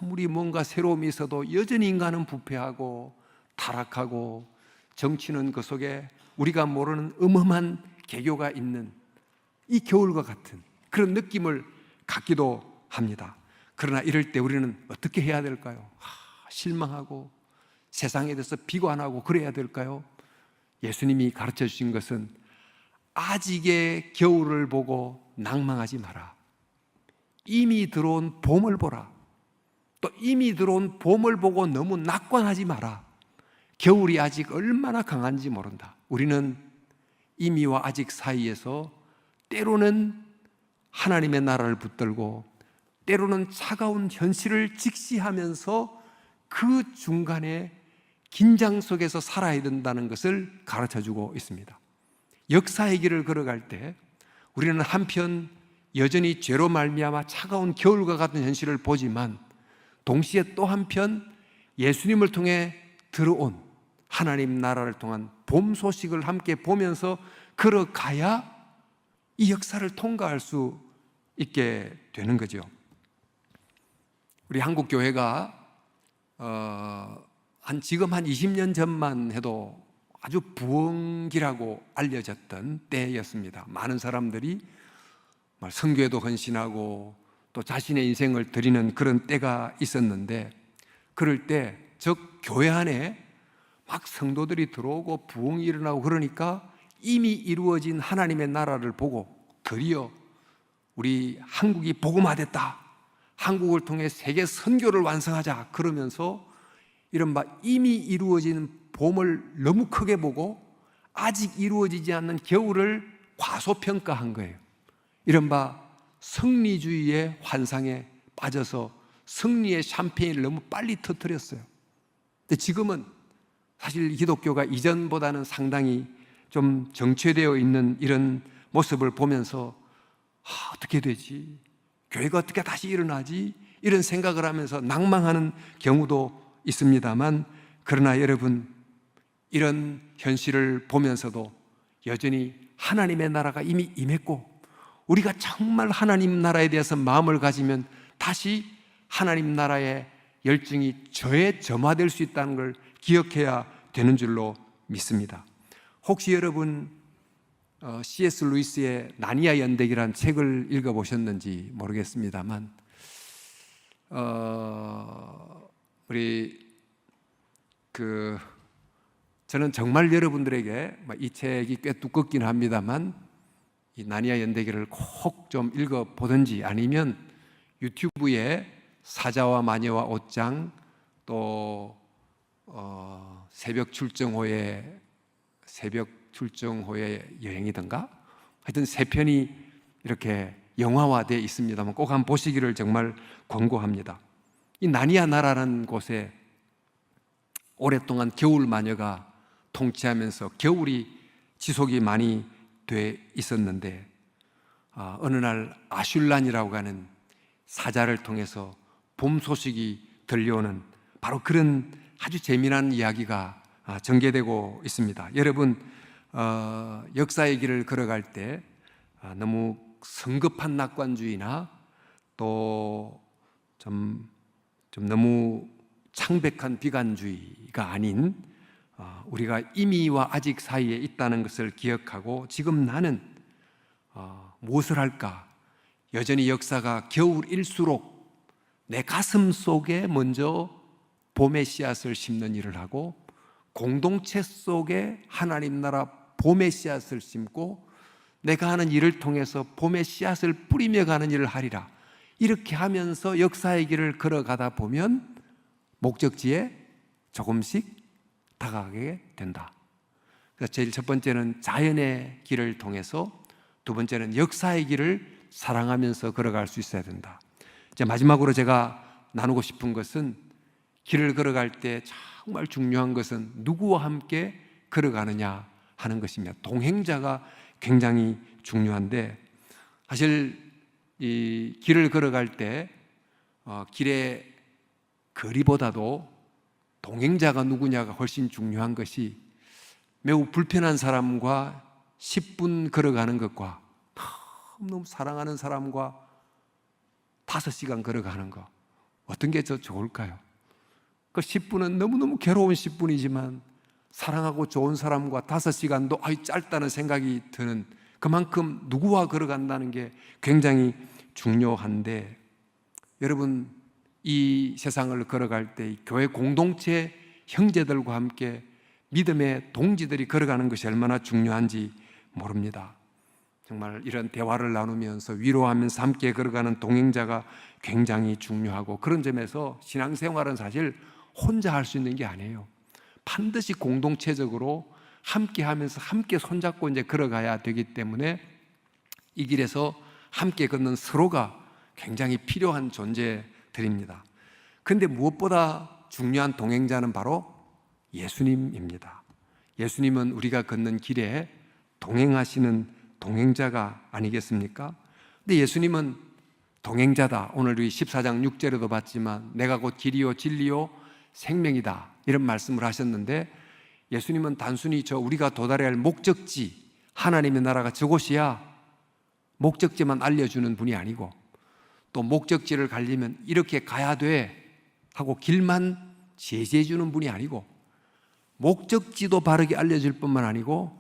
아무리 뭔가 새로움이 있어도 여전히 인간은 부패하고 타락하고 정치는 그 속에 우리가 모르는 음험한 개교가 있는 이 겨울과 같은 그런 느낌을 갖기도 합니다. 그러나 이럴 때 우리는 어떻게 해야 될까요? 실망하고 세상에 대해서 비관하고 그래야 될까요? 예수님이 가르쳐 주신 것은 아직의 겨울을 보고 낭망하지 마라. 이미 들어온 봄을 보라. 또 이미 들어온 봄을 보고 너무 낙관하지 마라. 겨울이 아직 얼마나 강한지 모른다. 우리는 이미와 아직 사이에서 때로는 하나님의 나라를 붙들고 때로는 차가운 현실을 직시하면서 그 중간에 긴장 속에서 살아야 된다는 것을 가르쳐주고 있습니다. 역사의 길을 걸어갈 때 우리는 한편 여전히 죄로 말미암아 차가운 겨울과 같은 현실을 보지만 동시에 또 한편 예수님을 통해 들어온 하나님 나라를 통한 봄 소식을 함께 보면서 걸어가야 이 역사를 통과할 수 있게 되는 거죠. 우리 한국 교회가 지금 한 20년 전만 해도 아주 부흥기라고 알려졌던 때였습니다. 많은 사람들이 선교에도 헌신하고 또 자신의 인생을 드리는 그런 때가 있었는데, 그럴 때 즉 교회 안에 막 성도들이 들어오고 부흥이 일어나고 그러니까 이미 이루어진 하나님의 나라를 보고 드디어 우리 한국이 복음화됐다, 한국을 통해 세계 선교를 완성하자 그러면서 이른바 이미 이루어진 봄을 너무 크게 보고 아직 이루어지지 않는 겨울을 과소평가한 거예요. 이른바 승리주의의 환상에 빠져서 승리의 샴페인을 너무 빨리 터뜨렸어요. 근데 지금은 사실 기독교가 이전보다는 상당히 좀 정체되어 있는 이런 모습을 보면서 어떻게 되지? 교회가 어떻게 다시 일어나지? 이런 생각을 하면서 낭망하는 경우도 있습니다만, 그러나 여러분, 이런 현실을 보면서도 여전히 하나님의 나라가 이미 임했고 우리가 정말 하나님 나라에 대해서 마음을 가지면 다시 하나님 나라의 열정이 점화될 수 있다는 걸 기억해야 되는 줄로 믿습니다. 혹시 여러분 C.S. 루이스의 나니아 연대기라는 책을 읽어보셨는지 모르겠습니다만 저는 정말 여러분들에게 이 책이 꽤 두껍긴 합니다만 이 나니아 연대기를 꼭 좀 읽어보든지 아니면 유튜브에 사자와 마녀와 옷장 또 새벽 출정호의 여행이든가 하여튼 3편이 이렇게 영화화되어 있습니다만 꼭 한번 보시기를 정말 권고합니다. 이 나니아 나라라는 곳에 오랫동안 겨울 마녀가 통치하면서 겨울이 지속이 많이 돼 있었는데 어느 날 아슐란이라고 하는 사자를 통해서 봄 소식이 들려오는 바로 그런 아주 재미난 이야기가 전개되고 있습니다. 여러분 역사의 길을 걸어갈 때 너무 성급한 낙관주의나 또 좀 너무 창백한 비관주의가 아닌 우리가 이미와 아직 사이에 있다는 것을 기억하고 지금 나는 무엇을 할까? 여전히 역사가 겨울일수록 내 가슴 속에 먼저 봄의 씨앗을 심는 일을 하고 공동체 속에 하나님 나라 봄의 씨앗을 심고 내가 하는 일을 통해서 봄의 씨앗을 뿌리며 가는 일을 하리라. 이렇게 하면서 역사의 길을 걸어가다 보면 목적지에 조금씩 다가가게 된다. 그래서 제일 첫 번째는 자연의 길을 통해서, 두 번째는 역사의 길을 사랑하면서 걸어갈 수 있어야 된다. 이제 마지막으로 제가 나누고 싶은 것은 길을 걸어갈 때 정말 중요한 것은 누구와 함께 걸어가느냐 하는 것입니다. 동행자가 굉장히 중요한데 사실 이 길을 걸어갈 때 길의 거리보다도 동행자가 누구냐가 훨씬 중요한 것이 매우 불편한 사람과 10분 걸어가는 것과 너무 사랑하는 사람과 5시간 걸어가는 것 어떤 게 더 좋을까요? 그 10분은 너무너무 괴로운 10분이지만 사랑하고 좋은 사람과 5시간도 짧다는 생각이 드는 그만큼 누구와 걸어간다는 게 굉장히 중요한데 여러분 이 세상을 걸어갈 때 교회 공동체 형제들과 함께 믿음의 동지들이 걸어가는 것이 얼마나 중요한지 모릅니다. 정말 이런 대화를 나누면서 위로하면서 함께 걸어가는 동행자가 굉장히 중요하고 그런 점에서 신앙생활은 사실 혼자 할 수 있는 게 아니에요. 반드시 공동체적으로 함께 하면서 함께 손잡고 이제 걸어가야 되기 때문에 이 길에서 함께 걷는 서로가 굉장히 필요한 존재들입니다. 그런데 무엇보다 중요한 동행자는 바로 예수님입니다. 예수님은 우리가 걷는 길에 동행하시는 동행자가 아니겠습니까? 근데 예수님은 동행자다. 오늘 우리 14장 6절에도 봤지만 내가 곧 길이요 진리요 생명이다 이런 말씀을 하셨는데 예수님은 단순히 우리가 도달해야 할 목적지 하나님의 나라가 저곳이야 목적지만 알려주는 분이 아니고 또 목적지를 가려면 이렇게 가야 돼 하고 길만 제시해 주는 분이 아니고 목적지도 바르게 알려줄 뿐만 아니고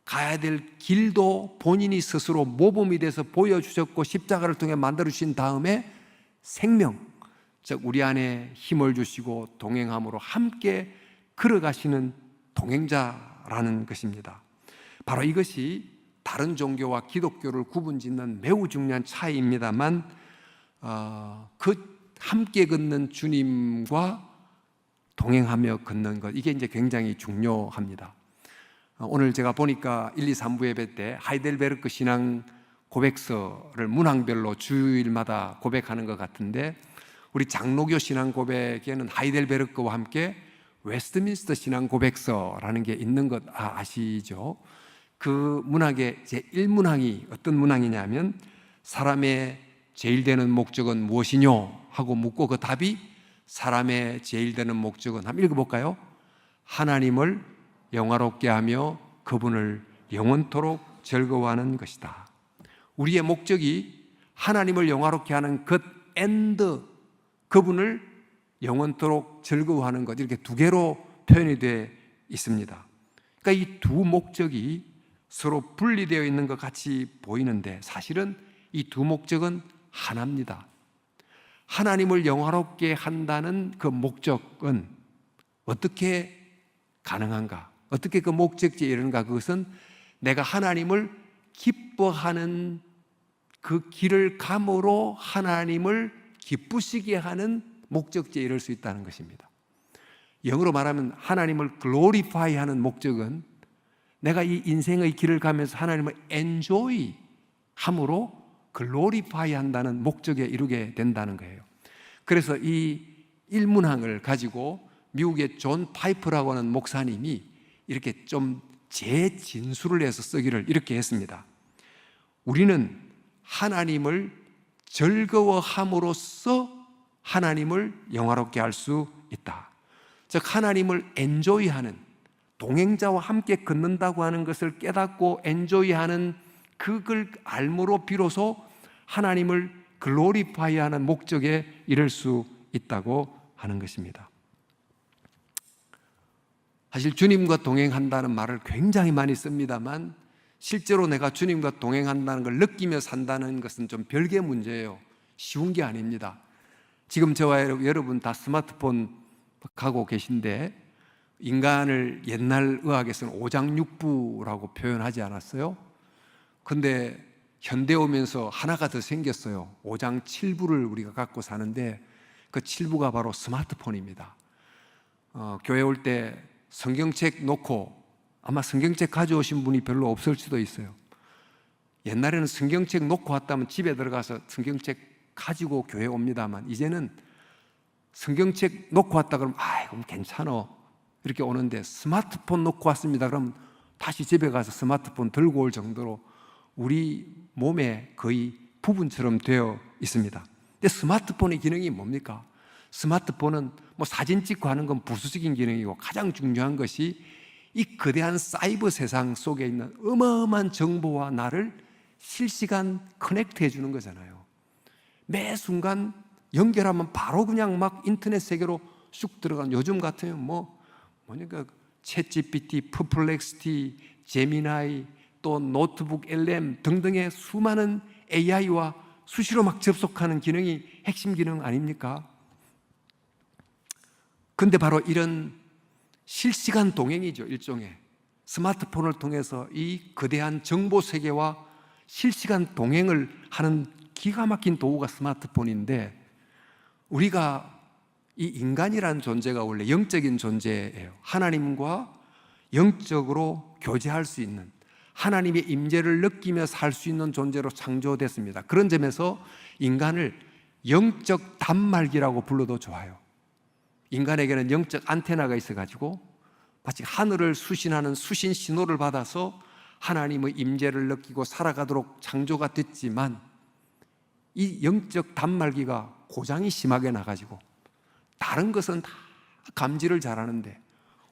가야 될 길도 본인이 스스로 모범이 돼서 보여주셨고 십자가를 통해 만들어주신 다음에 생명, 즉 우리 안에 힘을 주시고 동행함으로 함께 걸어가시는 동행자라는 것입니다. 바로 이것이 다른 종교와 기독교를 구분짓는 매우 중요한 차이입니다만 그 함께 걷는 주님과 동행하며 걷는 것 이게 이제 굉장히 중요합니다. 오늘 제가 보니까 1, 2, 3부 예배 때 하이델베르크 신앙 고백서를 문항별로 주일마다 고백하는 것 같은데 우리 장로교 신앙 고백에는 하이델베르크와 함께 웨스트민스터 신앙 고백서라는 게 있는 것 아시죠? 그 문학의 제1문항이 어떤 문항이냐면 사람의 제일 되는 목적은 무엇이뇨? 하고 묻고 그 답이 사람의 제일 되는 목적은 한번 읽어볼까요? 하나님을 영화롭게 하며 그분을 영원토록 즐거워하는 것이다. 우리의 목적이 하나님을 영화롭게 하는 것 and 그분을 영원토록 즐거워하는 것, 이렇게 두 개로 표현이 되어 있습니다. 그러니까 이 두 목적이 서로 분리되어 있는 것 같이 보이는데 사실은 이 두 목적은 하나입니다. 하나님을 영화롭게 한다는 그 목적은 어떻게 가능한가? 어떻게 그 목적지에 이르는가? 그것은 내가 하나님을 기뻐하는 그 길을 감으로 하나님을 기쁘시게 하는 목적지에 이를 수 있다는 것입니다. 영어로 말하면 하나님을 glorify 하는 목적은 내가 이 인생의 길을 가면서 하나님을 enjoy 함으로 glorify 한다는 목적에 이르게 된다는 거예요. 그래서 이 일문항을 가지고 미국의 존 파이프라고 하는 목사님이 이렇게 좀 재진술을 해서 쓰기를 이렇게 했습니다. 우리는 하나님을 즐거워함으로써 하나님을 영화롭게 할 수 있다. 즉 하나님을 엔조이하는, 동행자와 함께 걷는다고 하는 것을 깨닫고 엔조이하는 그걸 알므로 비로소 하나님을 글로리파이하는 목적에 이를 수 있다고 하는 것입니다. 사실 주님과 동행한다는 말을 굉장히 많이 씁니다만 실제로 내가 주님과 동행한다는 걸 느끼며 산다는 것은 좀 별개의 문제예요. 쉬운 게 아닙니다. 지금 저와 여러분 다 스마트폰 가고 계신데 인간을 옛날 의학에서는 오장육부라고 표현하지 않았어요? 근데 현대 오면서 하나가 더 생겼어요. 오장칠부를 우리가 갖고 사는데 그 칠부가 바로 스마트폰입니다. 교회 올 때 성경책 놓고 아마 성경책 가져오신 분이 별로 없을 수도 있어요. 옛날에는 성경책 놓고 왔다면 집에 들어가서 성경책 가지고 교회 옵니다만 이제는 성경책 놓고 왔다 그러면 그럼 괜찮아 이렇게 오는데 스마트폰 놓고 왔습니다 그러면 다시 집에 가서 스마트폰 들고 올 정도로 우리 몸에 거의 부분처럼 되어 있습니다. 근데 스마트폰의 기능이 뭡니까? 스마트폰은 뭐 사진 찍고 하는 건 부수적인 기능이고 가장 중요한 것이 이 거대한 사이버 세상 속에 있는 어마어마한 정보와 나를 실시간 커넥트 해주는 거잖아요. 매 순간 연결하면 바로 그냥 막 인터넷 세계로 쑥 들어간, 요즘 같으면 뭐니까 챗GPT, 퍼플렉시티, 제미나이, 또 노트북 LM 등등의 수많은 AI와 수시로 막 접속하는 기능이 핵심 기능 아닙니까? 근데 바로 이런 실시간 동행이죠. 일종의 스마트폰을 통해서 이 거대한 정보 세계와 실시간 동행을 하는 기가 막힌 도구가 스마트폰인데 우리가 이 인간이라는 존재가 원래 영적인 존재예요. 하나님과 영적으로 교제할 수 있는, 하나님의 임재를 느끼며 살 수 있는 존재로 창조됐습니다. 그런 점에서 인간을 영적 단말기라고 불러도 좋아요. 인간에게는 영적 안테나가 있어가지고 마치 하늘을 수신하는 수신 신호를 받아서 하나님의 임재를 느끼고 살아가도록 창조가 됐지만 이 영적 단말기가 고장이 심하게 나가지고 다른 것은 다 감지를 잘하는데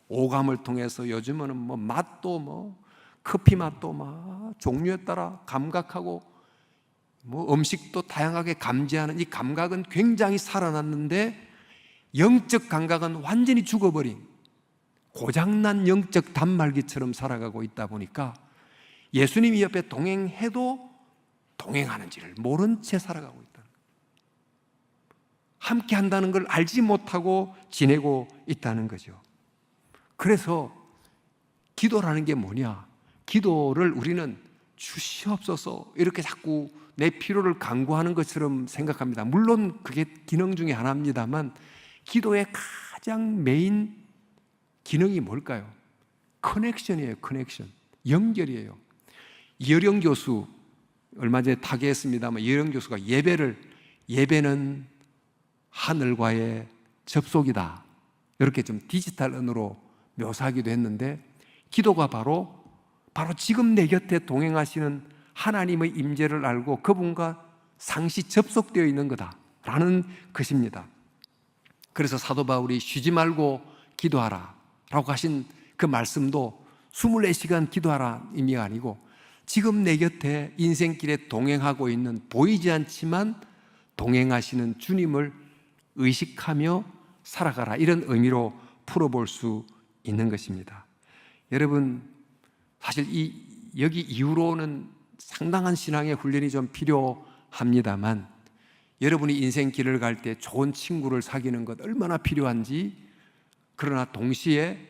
오감을 통해서 요즘은 맛도 커피 맛도 종류에 따라 감각하고 음식도 다양하게 감지하는 이 감각은 굉장히 살아났는데 영적 감각은 완전히 죽어버린 고장난 영적 단말기처럼 살아가고 있다 보니까 예수님이 옆에 동행해도 동행하는지를 모른 채 살아가고 있다. 함께 한다는 걸 알지 못하고 지내고 있다는 거죠. 그래서 기도라는 게 뭐냐? 기도를 우리는 주시옵소서 이렇게 자꾸 내 필요를 간구하는 것처럼 생각합니다. 물론 그게 기능 중에 하나입니다만 기도의 가장 메인 기능이 뭘까요? 커넥션이에요. 커넥션. 연결이에요. 이어령 교수 얼마 전에 타계했습니다만 이어령 교수가 예배는 하늘과의 접속이다 이렇게 좀 디지털 언어로 묘사하기도 했는데 기도가 바로 지금 내 곁에 동행하시는 하나님의 임재를 알고 그분과 상시 접속되어 있는 거다라는 것입니다. 그래서 사도 바울이 쉬지 말고 기도하라 라고 하신 그 말씀도 24시간 기도하라 의미가 아니고 지금 내 곁에 인생길에 동행하고 있는 보이지 않지만 동행하시는 주님을 의식하며 살아가라, 이런 의미로 풀어볼 수 있는 것입니다. 여러분, 사실 여기 이후로는 상당한 신앙의 훈련이 좀 필요합니다만, 여러분이 인생 길을 갈 때 좋은 친구를 사귀는 것 얼마나 필요한지, 그러나 동시에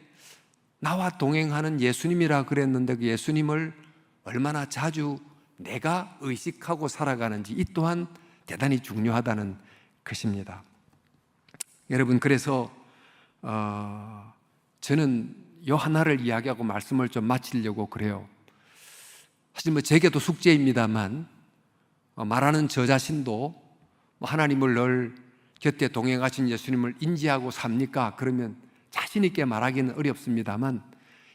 나와 동행하는 예수님이라 그랬는데 그 예수님을 얼마나 자주 내가 의식하고 살아가는지, 이 또한 대단히 중요하다는 것입니다. 여러분, 그래서 저는 요 하나를 이야기하고 말씀을 좀 마치려고 그래요. 사실 제게도 숙제입니다만, 말하는 저 자신도 하나님을 늘 곁에 동행하신 예수님을 인지하고 삽니까? 그러면 자신 있게 말하기는 어렵습니다만,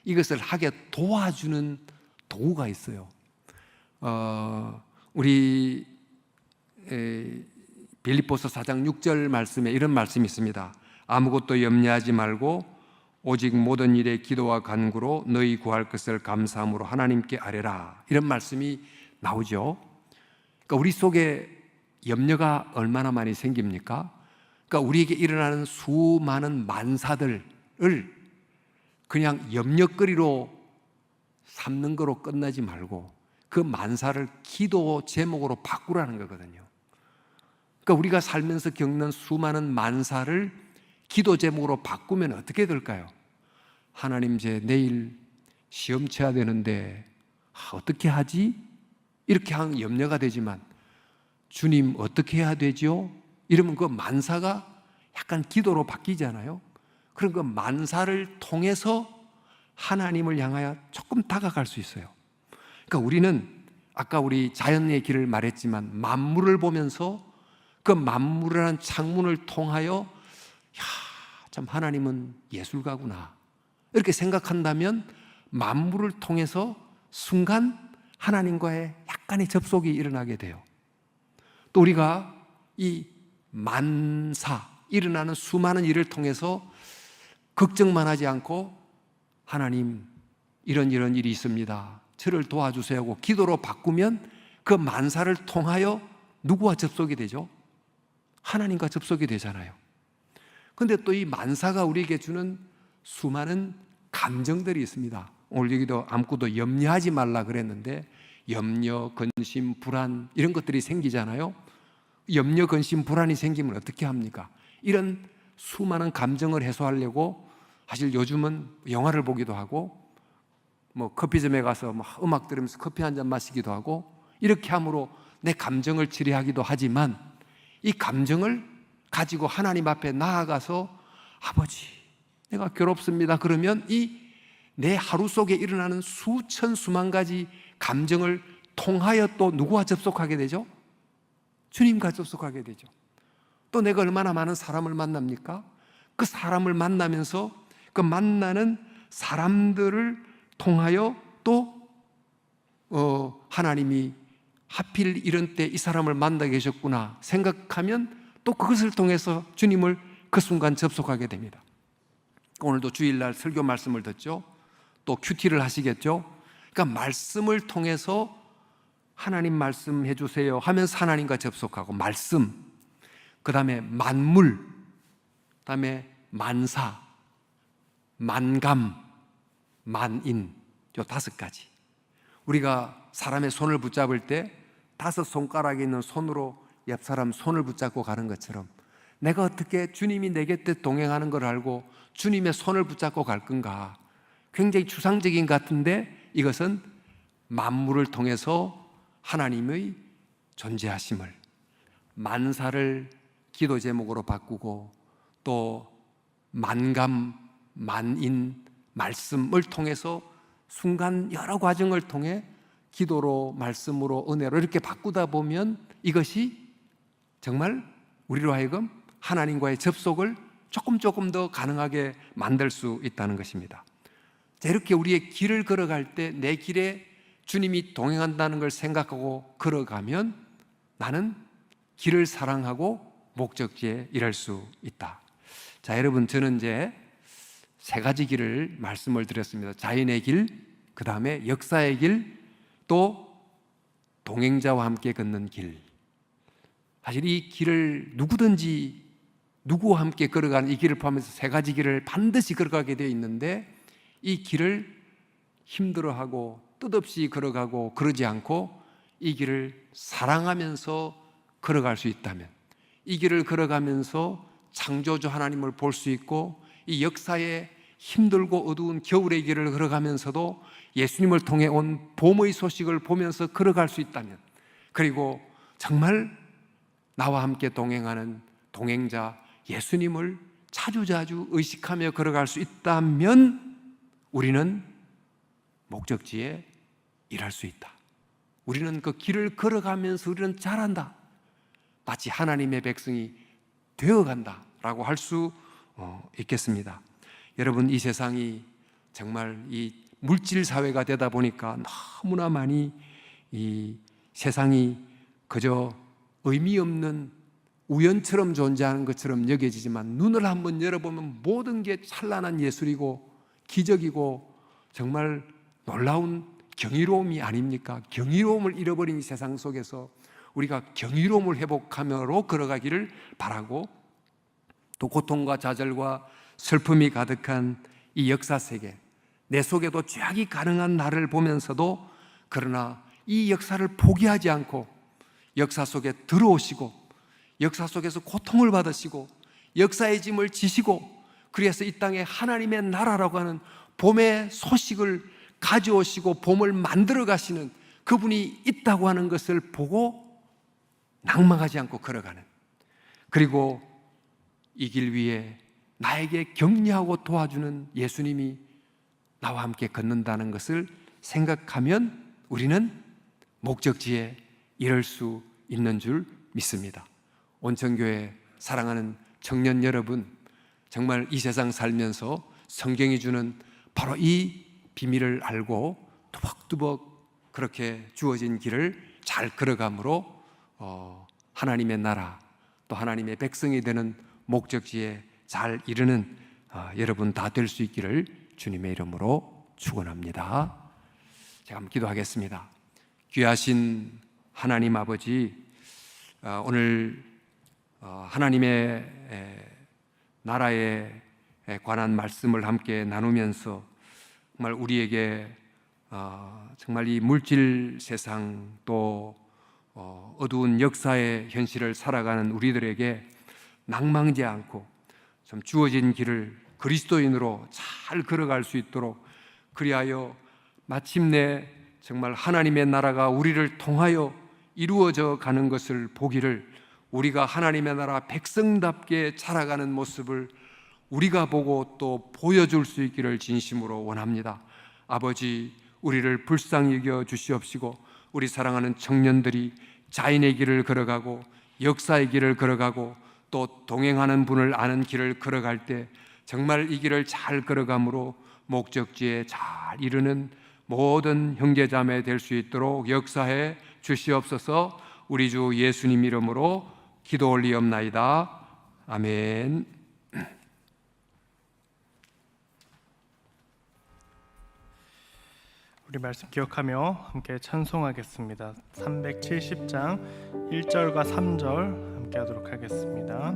이것을 하게 도와주는 도구가 있어요. 우리 빌립보서 4장 6절 말씀에 이런 말씀이 있습니다. 아무것도 염려하지 말고 오직 모든 일에 기도와 간구로 너희 구할 것을 감사함으로 하나님께 아뢰라, 이런 말씀이 나오죠. 그러니까 우리 속에 염려가 얼마나 많이 생깁니까? 그러니까 우리에게 일어나는 수많은 만사들을 그냥 염려거리로 삼는 거로 끝나지 말고 그 만사를 기도 제목으로 바꾸라는 거거든요. 그러니까 우리가 살면서 겪는 수많은 만사를 기도 제목으로 바꾸면 어떻게 될까요? 하나님, 이제 내일 시험 쳐야 되는데 어떻게 하지? 이렇게 하는 염려가 되지만, 주님 어떻게 해야 되죠? 이러면 그 만사가 약간 기도로 바뀌잖아요. 그럼 그 만사를 통해서 하나님을 향하여 조금 다가갈 수 있어요. 그러니까 우리는 아까 우리 자연의 길을 말했지만, 만물을 보면서 그 만물이라는 창문을 통하여 참 하나님은 예술가구나, 이렇게 생각한다면 만물을 통해서 순간 하나님과의 약간의 접속이 일어나게 돼요. 또 우리가 이 만사, 일어나는 수많은 일을 통해서 걱정만 하지 않고, 하나님 이런 일이 있습니다, 저를 도와주세요 하고 기도로 바꾸면 그 만사를 통하여 누구와 접속이 되죠? 하나님과 접속이 되잖아요. 그런데 또 이 만사가 우리에게 주는 수많은 감정들이 있습니다. 오늘 여기도 아무것도 염려하지 말라 그랬는데, 염려, 근심, 불안, 이런 것들이 생기잖아요. 염려, 근심, 불안이 생기면 어떻게 합니까? 이런 수많은 감정을 해소하려고 사실 요즘은 영화를 보기도 하고, 커피점에 가서 음악 들으면서 커피 한 잔 마시기도 하고, 이렇게 함으로 내 감정을 치료하기도 하지만, 이 감정을 가지고 하나님 앞에 나아가서 아버지, 내가 괴롭습니다, 그러면 이 내 하루 속에 일어나는 수천 수만 가지 감정을 통하여 또 누구와 접속하게 되죠? 주님과 접속하게 되죠. 또 내가 얼마나 많은 사람을 만납니까? 그 사람을 만나면서 그 만나는 사람들을 통하여 또 하나님이 하필 이런 때 이 사람을 만나게 계셨구나 생각하면 또 그것을 통해서 주님을 그 순간 접속하게 됩니다. 오늘도 주일날 설교 말씀을 듣죠. 또 큐티를 하시겠죠. 그러니까 말씀을 통해서 하나님 말씀해 주세요 하면서 하나님과 접속하고, 말씀, 그 다음에 만물, 그 다음에 만사, 만감, 만인, 요 5가지. 우리가 사람의 손을 붙잡을 때 5 손가락에 있는 손으로 옆 사람 손을 붙잡고 가는 것처럼, 내가 어떻게 주님이 내 곁에 동행하는 걸 알고 주님의 손을 붙잡고 갈 건가? 굉장히 추상적인 것 같은데, 이것은 만물을 통해서 하나님의 존재하심을, 만사를 기도 제목으로 바꾸고, 또 만감, 만인, 말씀을 통해서 순간 여러 과정을 통해 기도로, 말씀으로, 은혜로 이렇게 바꾸다 보면 이것이 정말 우리로 하여금 하나님과의 접속을 조금 더 가능하게 만들 수 있다는 것입니다. 자, 이렇게 우리의 길을 걸어갈 때 내 길에 주님이 동행한다는 걸 생각하고 걸어가면 나는 길을 사랑하고 목적지에 이를 수 있다. 자, 여러분, 저는 이제 3가지 길을 말씀을 드렸습니다. 자연의 길, 그 다음에 역사의 길, 또 동행자와 함께 걷는 길. 사실 이 길을 누구든지 누구와 함께 걸어가는 이 길을 포함해서 세 가지 길을 반드시 걸어가게 되어 있는데, 이 길을 힘들어하고 뜻없이 걸어가고 그러지 않고 이 길을 사랑하면서 걸어갈 수 있다면, 이 길을 걸어가면서 창조주 하나님을 볼 수 있고, 이 역사의 힘들고 어두운 겨울의 길을 걸어가면서도 예수님을 통해 온 봄의 소식을 보면서 걸어갈 수 있다면, 그리고 정말 나와 함께 동행하는 동행자 예수님을 자주자주 의식하며 걸어갈 수 있다면 우리는 목적지에 일할 수 있다. 우리는 그 길을 걸어가면서 우리는 잘한다. 마치 하나님의 백성이 되어간다 라고 할 수 있겠습니다. 여러분, 이 세상이 정말 이 물질 사회가 되다 보니까 너무나 많이 이 세상이 그저 의미 없는 우연처럼 존재하는 것처럼 여겨지지만, 눈을 한번 열어보면 모든 게 찬란한 예술이고 기적이고 정말 놀라운 경이로움이 아닙니까? 경이로움을 잃어버린 이 세상 속에서 우리가 경이로움을 회복하며로 걸어가기를 바라고, 또 고통과 좌절과 슬픔이 가득한 이 역사 세계, 내 속에도 죄악이 가능한 나를 보면서도 그러나 이 역사를 포기하지 않고 역사 속에 들어오시고 역사 속에서 고통을 받으시고 역사의 짐을 지시고, 그래서 이 땅에 하나님의 나라라고 하는 봄의 소식을 가져오시고 봄을 만들어 가시는 그분이 있다고 하는 것을 보고 낭망하지 않고 걸어가는, 그리고 이 길 위에 나에게 격려하고 도와주는 예수님이 나와 함께 걷는다는 것을 생각하면 우리는 목적지에 이를 수 있는 줄 믿습니다. 온천교회 사랑하는 청년 여러분, 정말 이 세상 살면서 성경이 주는 바로 이 비밀을 알고 두벅두벅 그렇게 주어진 길을 잘 걸어감으로 하나님의 나라, 또 하나님의 백성이 되는 목적지에 잘 이르는 여러분 다 될 수 있기를 주님의 이름으로 축원합니다. 제가 한번 기도하겠습니다. 귀하신 하나님 아버지, 오늘 하나님의 나라에 관한 말씀을 함께 나누면서 정말 우리에게 정말 이 물질 세상 또 어두운 역사의 현실을 살아가는 우리들에게 낭망지 않고 좀 주어진 길을 그리스도인으로 잘 걸어갈 수 있도록, 그리하여 마침내 정말 하나님의 나라가 우리를 통하여 이루어져 가는 것을 보기를, 우리가 하나님의 나라 백성답게 자라가는 모습을 우리가 보고 또 보여줄 수 있기를 진심으로 원합니다. 아버지, 우리를 불쌍히 여겨 주시옵시고, 우리 사랑하는 청년들이 자인의 길을 걸어가고 역사의 길을 걸어가고 또 동행하는 분을 아는 길을 걸어갈 때 정말 이 길을 잘 걸어감으로 목적지에 잘 이르는 모든 형제자매 될 수 있도록 역사해 주시옵소서. 우리 주 예수님 이름으로 기도 올리옵나이다. 아멘. 우리 말씀 기억하며 함께 찬송하겠습니다. 370장 1절과 3절 함께 하도록 하겠습니다.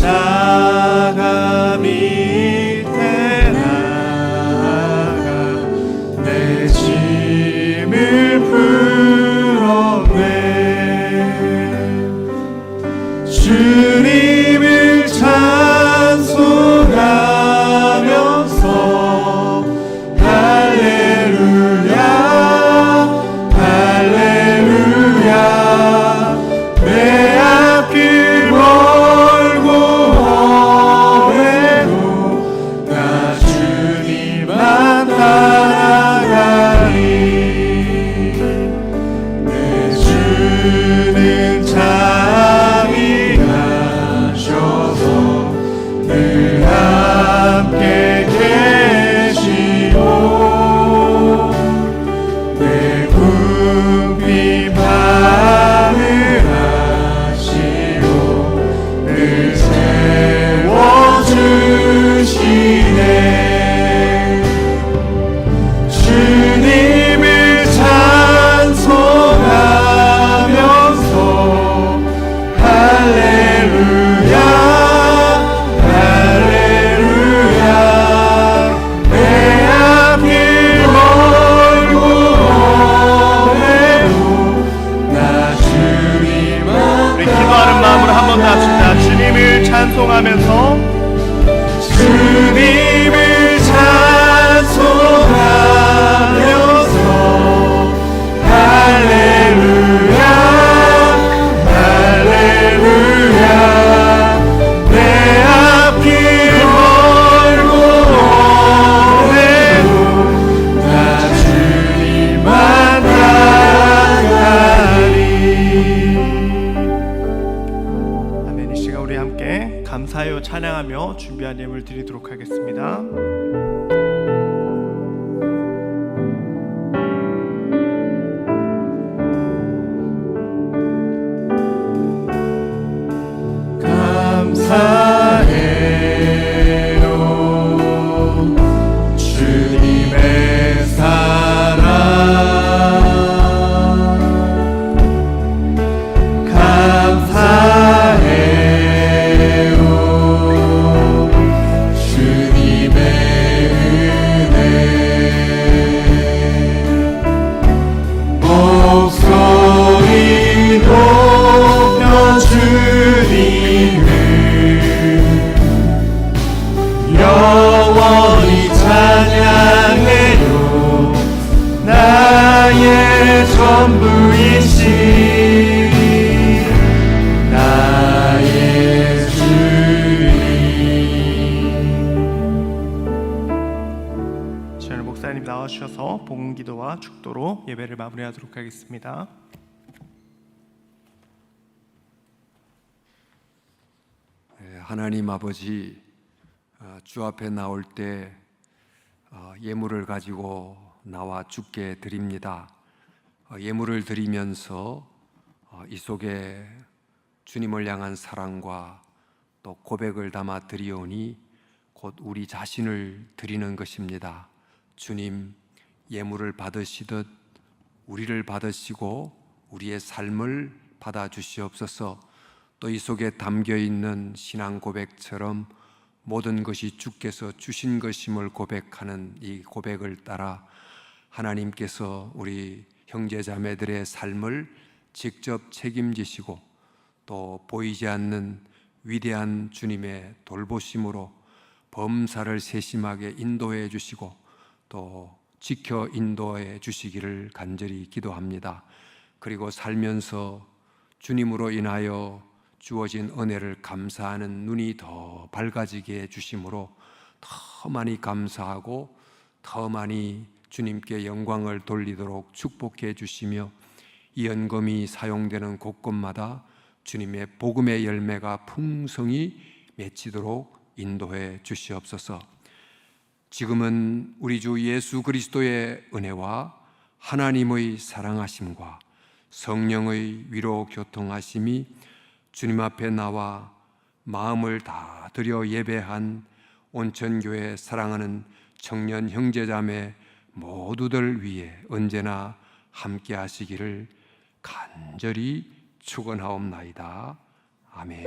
십자가 밑에 나가 내 짐을 풀어내 주님을 찬송하면서 할렐루야 할렐루야 내 앞길 멀고 험해도 나 주님만 따라가리 내 주는 자비가 찬송하면서 주님을 찬송하면서 할렐루야 할렐루야 내 앞길 멀고 오래도 나 주님만 따라가리. 아멘. 이 시간 우리 함께 감사하여 찬양하며 준비한 예물 드리도록 하겠습니다. 감사해요 주님의 사랑 감사해요 주님의 은혜 목소리 높여 주님을 영원히 찬양해요 나의 전부이신 나의 주님. 오늘 목사님 나와주셔서 복음기도와 축도로 예배를 마무리하도록 하겠습니다. 하나님 아버지, 주 앞에 나올 때 예물을 가지고 나와 주께 드립니다. 예물을 드리면서 이 속에 주님을 향한 사랑과 또 고백을 담아 드리오니 곧 우리 자신을 드리는 것입니다. 주님, 예물을 받으시듯 우리를 받으시고 우리의 삶을 받아 주시옵소서. 또 이 속에 담겨 있는 신앙 고백처럼 모든 것이 주께서 주신 것임을 고백하는 이 고백을 따라 하나님께서 우리 형제 자매들의 삶을 직접 책임지시고 또 보이지 않는 위대한 주님의 돌보심으로 범사를 세심하게 인도해 주시고 또 지켜 인도해 주시기를 간절히 기도합니다. 그리고 살면서 주님으로 인하여 주어진 은혜를 감사하는 눈이 더 밝아지게 해주심으로 더 많이 감사하고 더 많이 주님께 영광을 돌리도록 축복해 주시며 이 연금이 사용되는 곳곳마다 주님의 복음의 열매가 풍성히 맺히도록 인도해 주시옵소서. 지금은 우리 주 예수 그리스도의 은혜와 하나님의 사랑하심과 성령의 위로 교통하심이 주님 앞에 나와 마음을 다 들여 예배한 온천교회 사랑하는 청년 형제자매 모두들 위해 언제나 함께 하시기를 간절히 축원하옵나이다. 아멘.